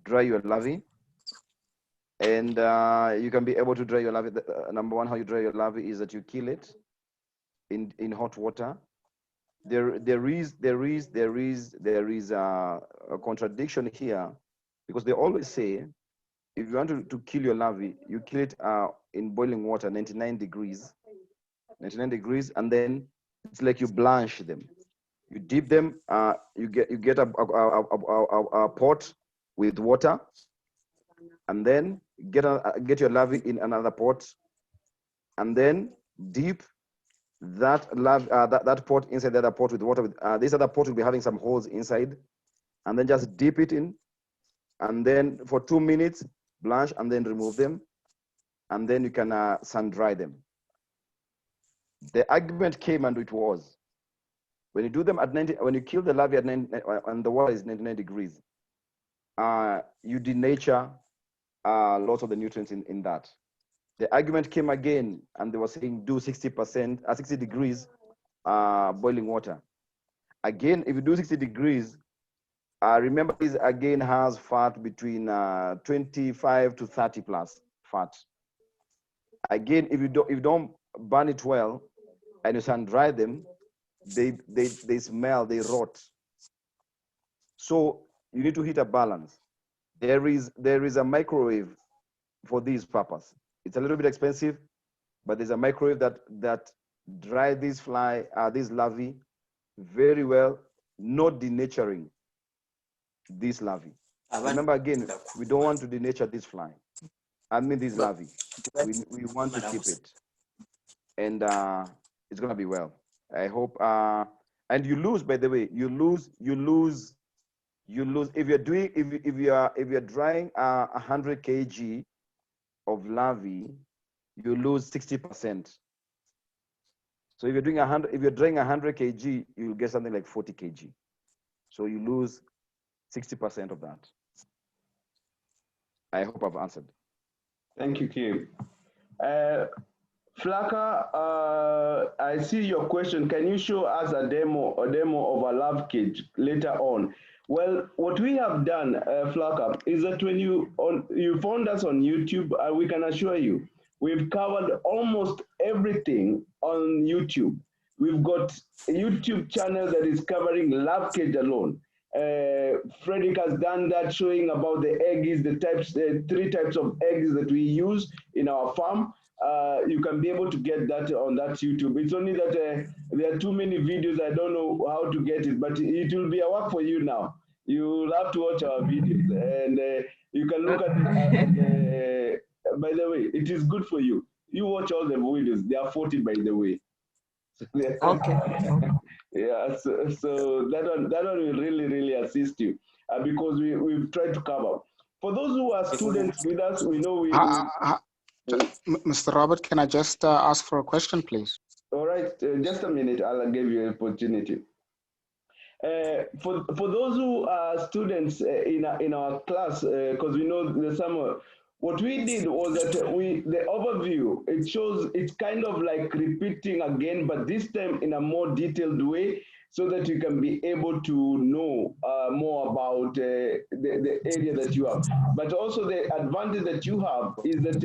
dry your larvae. And you can be able to dry your larvae. Number one, how you dry your larvae is that you kill it in hot water. There is a contradiction here, because they always say if you want to kill your larvae, you kill it in boiling water, 99 degrees, and then it's like you blanch them. You dip them. You get a pot with water, and then get your larvae in another pot, and then dip that pot inside the other pot with water. This other pot will be having some holes inside, and then just dip it in, and then for 2 minutes blanch, and then remove them, and then you can sun dry them. The argument came, and it was, when you do them at 90, when you kill the larvae at 90, and the water is 99 degrees, you denature lots of the nutrients in that. The argument came again, and they were saying do 60%, 60 degrees boiling water. Again, if you do 60 degrees, remember this again has fat between 25 to 30 plus fat. Again, if you don't burn it well and you sun dry them, they smell, they rot. So you need to hit a balance. There is a microwave for this purpose. It's a little bit expensive, but there's a microwave that dry these larvae very well, not denaturing these larvae. Remember again, we don't want to denature this fly. I mean these larvae. We want to keep it, and it's gonna be well. I hope. And you lose, by the way, you lose if you're doing if you're drying 100 kg of larvae, you lose 60%. So if you're doing 100, if you're drying 100 kg, you'll get something like 40 kg. So you lose 60% of that. I hope I've answered. Thank you, Kim. Flaka, I see your question. Can you show us a demo of a love cage later on? Well, what we have done, Flaka, is that when you found us on YouTube, we can assure you, we've covered almost everything on YouTube. We've got a YouTube channel that is covering love cage alone. Frederick has done that, showing about the eggs, the 3 types of eggs that we use in our farm. You can be able to get that on that YouTube. It's only that there are too many videos. I don't know how to get it, but it will be a work for you now. You'll have to watch our videos, and you can look at it. By the way, it is good for you. You watch all the videos. They are 40, by the way. So okay. Yeah, so that one will really assist you because we've tried to cover. For those who are students with us, we know Mr. Robert, can I just ask for a question, please? All right, just a minute. I'll give you an opportunity. For those who are students in our class, because we know the summer, what we did was that the overview, it shows, it's kind of like repeating again, but this time in a more detailed way, so that you can be able to know more about the area that you have. But also the advantage that you have is that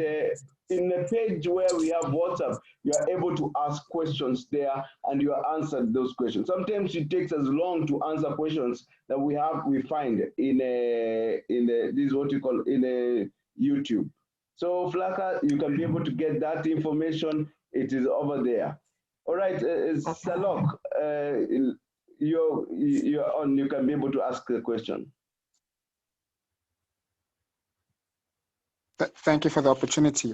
in the page where we have WhatsApp, you are able to ask questions there and you are answered those questions. Sometimes it takes us long to answer questions that we find in this is what you call in a YouTube. So Flaka, you can be able to get that information. It is over there. All right, Salok, you're on. You can be able to ask the question. Thank you for the opportunity.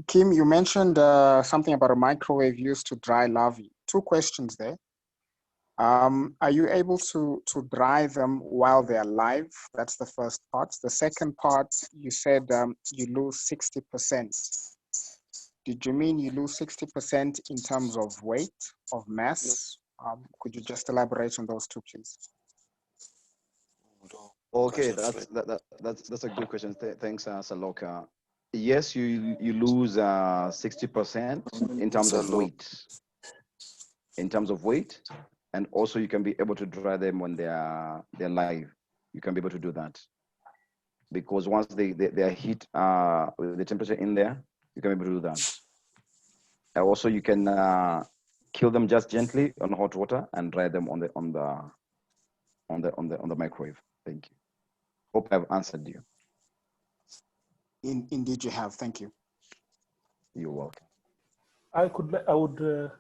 Kim, you mentioned something about a microwave used to dry larvae. 2 questions there. Are you able to dry them while they're live? That's the first part. The second part, you said you lose 60%. Did you mean you lose 60% in terms of weight, of mass? Could you just elaborate on those 2, please? Okay, that's a good question. Thanks, Saloka. Yes, you lose 60% in terms of weight. In terms of weight, and also you can be able to dry them when they're live. You can be able to do that because once they are heat with the temperature in there, you can be able to do that. And also, you can kill them just gently on hot water and dry them on the microwave. Thank you. Hope I've answered you. Indeed, you have. Thank you. You're welcome. I would.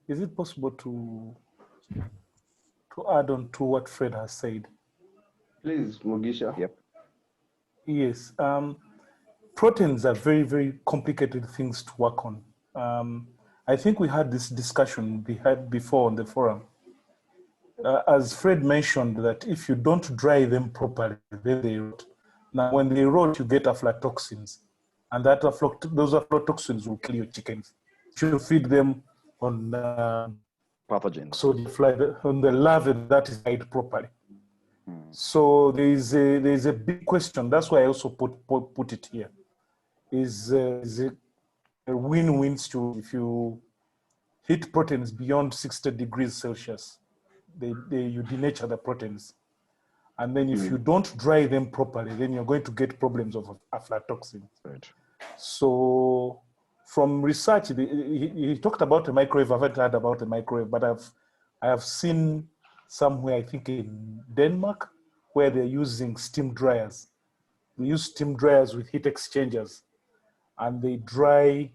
Is it possible to add on to what Fred has said? Please, Mugisha. Yep. Yes. Proteins are very, very complicated things to work on. I think we had this discussion before on the forum. As Fred mentioned, that if you don't dry them properly, then they rot. Now, when they rot, you get aflatoxins, and those aflatoxins will kill your chickens. If you feed them pathogens. So the fly on the larvae that is died properly. So there is a big question. That's why I also put it here. Is a win-win situation if you heat proteins beyond 60 degrees Celsius. You denature the proteins. And then if you don't dry them properly, then you're going to get problems of aflatoxin. Right. So from research, he talked about the microwave. I haven't heard about the microwave, but I have seen somewhere, I think in Denmark, where they're using steam dryers. They use steam dryers with heat exchangers, and they dry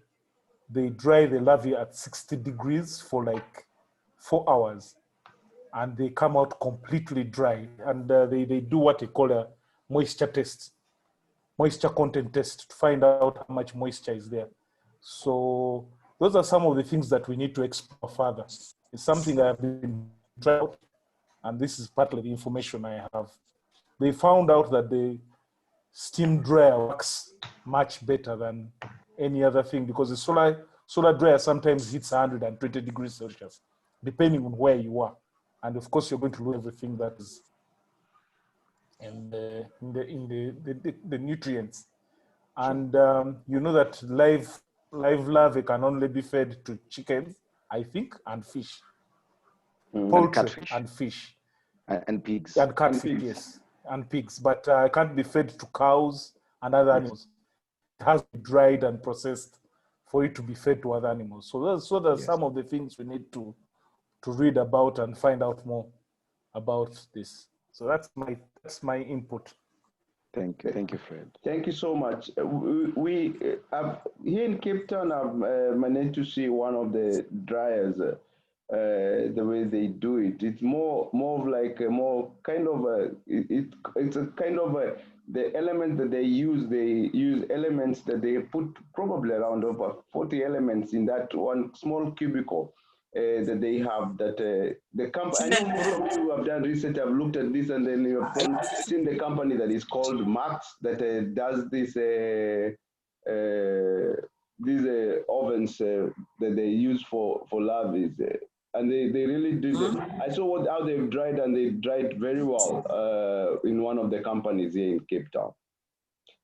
the larvae at 60 degrees for like 4 hours, and they come out completely dry. And they do what they call a moisture test, moisture content test, to find out how much moisture is there. So those are some of the things that we need to explore further. It's something I've been trying out, and this is partly the information I have. They found out that the steam dryer works much better than any other thing, because the solar dryer sometimes hits 120 degrees Celsius, depending on where you are. And of course, you're going to lose everything that is in the nutrients. And you know that live larvae can only be fed to chickens, I think, and fish, poultry, and fish, and pigs, and catfish, yes, and pigs. But can't be fed to cows and other animals. It has to be dried and processed for it to be fed to other animals. So there's some of the things we need to read about and find out more about this. So that's my input. Thank you, Fred. Thank you so much. We here in Cape Town, I've managed to see one of the dryers. The way they do it, it's more of like a more kind of a it's a kind of a, the element that they use elements that they put probably around over 40 elements in that one small cubicle. That they have that the company. I know most of you who have done research have looked at this, and then you have seen the company that is called Max that does this these ovens that they use for larvae, and they really did it. I saw how they've dried, and they dried very well in one of the companies here in Cape Town.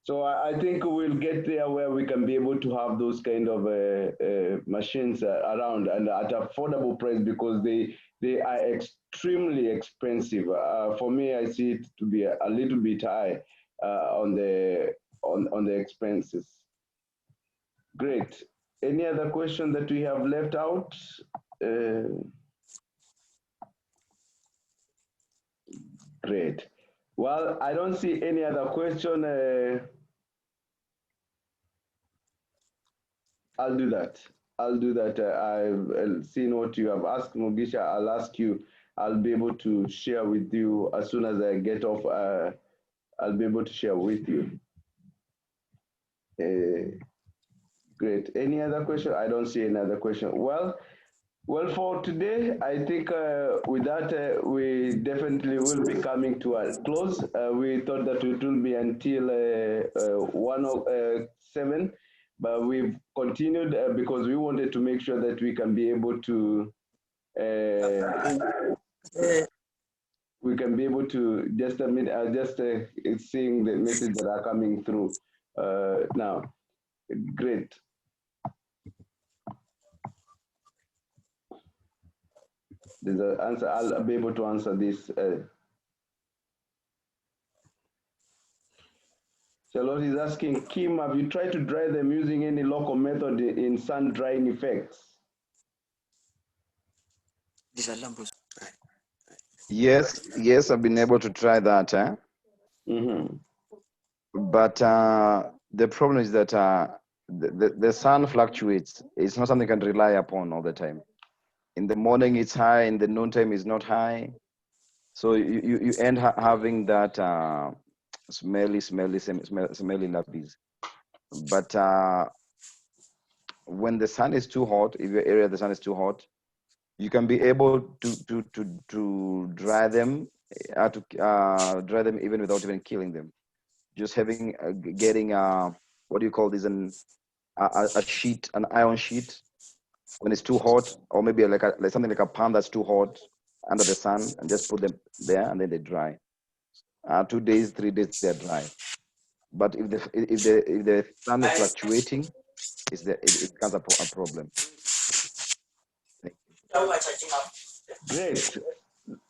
So I think we'll get there where we can be able to have those kind of machines around and at affordable price, because they are extremely expensive. For me, I see it to be a little bit high on the expenses. Great. Any other question that we have left out? Great. Well, I don't see any other question. I'll do that. I've seen what you have asked, Mugisha. I'll ask you. I'll be able to share with you as soon as I get off. I'll be able to share with you. Great. Any other question? I don't see any other question. Well, for today, I think with that, we definitely will be coming to a close. We thought that it will be until 1:07, but we've continued because we wanted to make sure that we can be able to just a minute, just seeing the message that are coming through now. Great. There's an answer. I'll be able to answer this. Charlotte is asking, Kim, have you tried to dry them using any local method in sun drying effects? Yes, I've been able to try that. But the problem is that the sun fluctuates. It's not something you can rely upon all the time. In the morning it's high, in the noontime it's not high. So you end having that smelly nappies. But when the sun is too hot, if your area the sun is too hot, you can be able to dry them, dry them even without even killing them. Just having getting what do you call this, a sheet, an iron sheet, when it's too hot, or maybe like something like a pan that's too hot under the sun, and just put them there, and then they dry. 2 days, 3 days, they're dry. But if the sun is fluctuating, it becomes a problem. Great.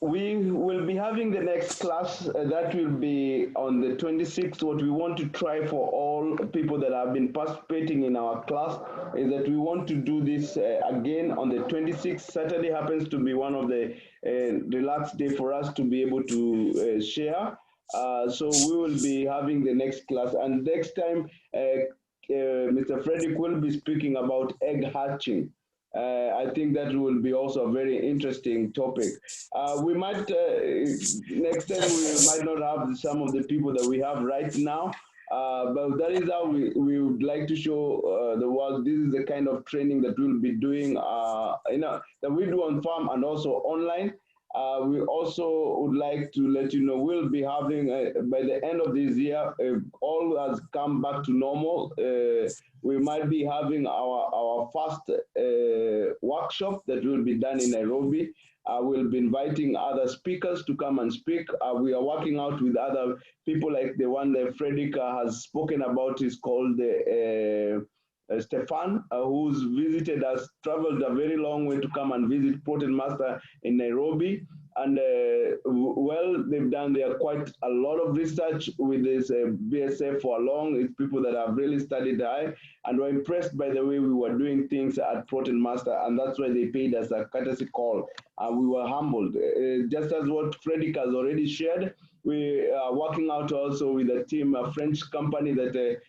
We will be having the next class that will be on the 26th. What we want to try for all people that have been participating in our class is that we want to do this again on the 26th. Saturday happens to be one of the relaxed day for us to be able to share. So we will be having the next class, and next time Mr. Frederick will be speaking about egg hatching. I think that will be also a very interesting topic. We might, next time we might not have some of the people that we have right now, but that is how we would like to show the world this is the kind of training that we'll be doing, that we do on farm and also online. We also would like to let you know we'll be having, by the end of this year, if all has come back to normal, we might be having our first workshop that will be done in Nairobi. We'll be inviting other speakers to come and speak. We are working out with other people like the one that Frederick has spoken about is called Stefan, who's visited us, traveled a very long way to come and visit ProteinMaster in Nairobi. And well, they've done quite a lot of research with this BSF for long. It's people that have really studied high and were impressed by the way we were doing things at ProteinMaster, and that's why they paid us a courtesy call. We were humbled. Just as what Frederick has already shared, we are working out also with a team, a French company that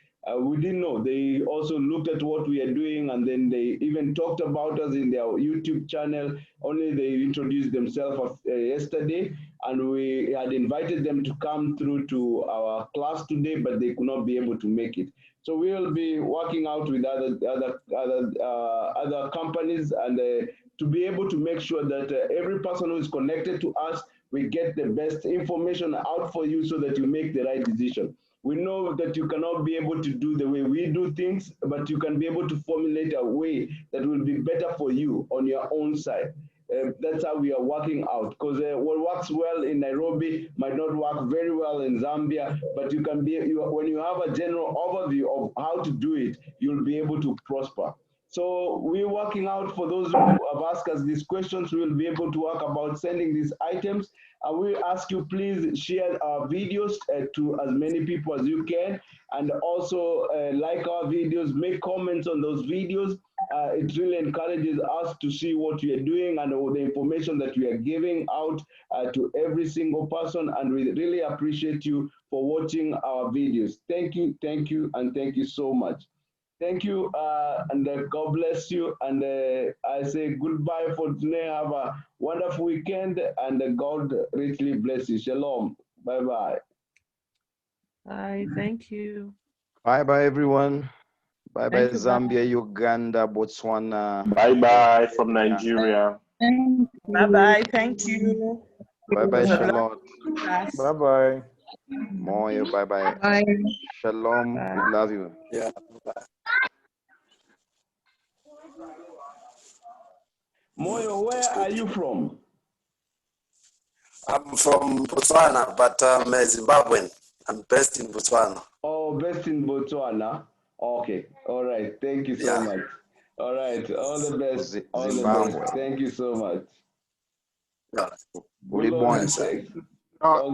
we didn't know. They also looked at what we are doing, and then they even talked about us in their YouTube channel. Only they introduced themselves yesterday, and we had invited them to come through to our class today, but they could not be able to make it. So we will be working out with other companies, and to be able to make sure that every person who is connected to us, we get the best information out for you so that you make the right decision. We know that you cannot be able to do the way we do things, but you can be able to formulate a way that will be better for you on your own side. That's how we are working out, because what works well in Nairobi might not work very well in Zambia, but you can be, when you have a general overview of how to do it, you'll be able to prosper. So we're working out for those who have asked us these questions. We'll be able to work about sending these items. We ask you please share our videos to as many people as you can, and also like our videos, make comments on those videos. It really encourages us to see what we are doing and all the information that we are giving out to every single person, and we really appreciate you for watching our videos. Thank you, and thank you so much. Thank you, and God bless you. And I say goodbye for today. Have a wonderful weekend, and God richly bless you. Shalom. Bye-bye. Bye. Thank you. Bye-bye, everyone. Bye-bye, Thank you, Zambia, Uganda, Botswana. Bye-bye from Nigeria. Bye-bye. Thank you. Bye-bye, Charlotte. Bye-bye. Moyo, bye-bye. Bye. Shalom. Bye. We love you. Yeah. Moyo, where are you from? I'm from Botswana, but I'm a Zimbabwean. I'm based in Botswana. Oh, based in Botswana. Okay. All right. Thank you so much. All right. All the best. All Zimbabwe. the best. Thank you so much. Bullet boy.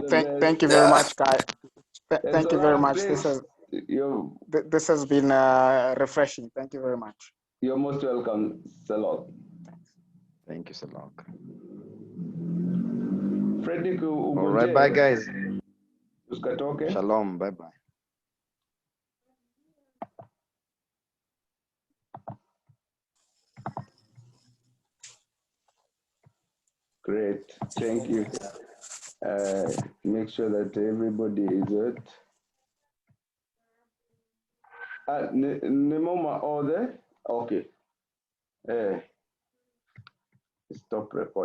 Thank you very much, guys. Thank you very much. This has been refreshing. Thank you very much. You're most welcome, Salok. Thank you, Salok. Frederick, all right, bye, guys. Uskatoke. Shalom. Bye-bye. Great. Thank you. Make sure that everybody is it. Nemoma order. Okay. Stop recording.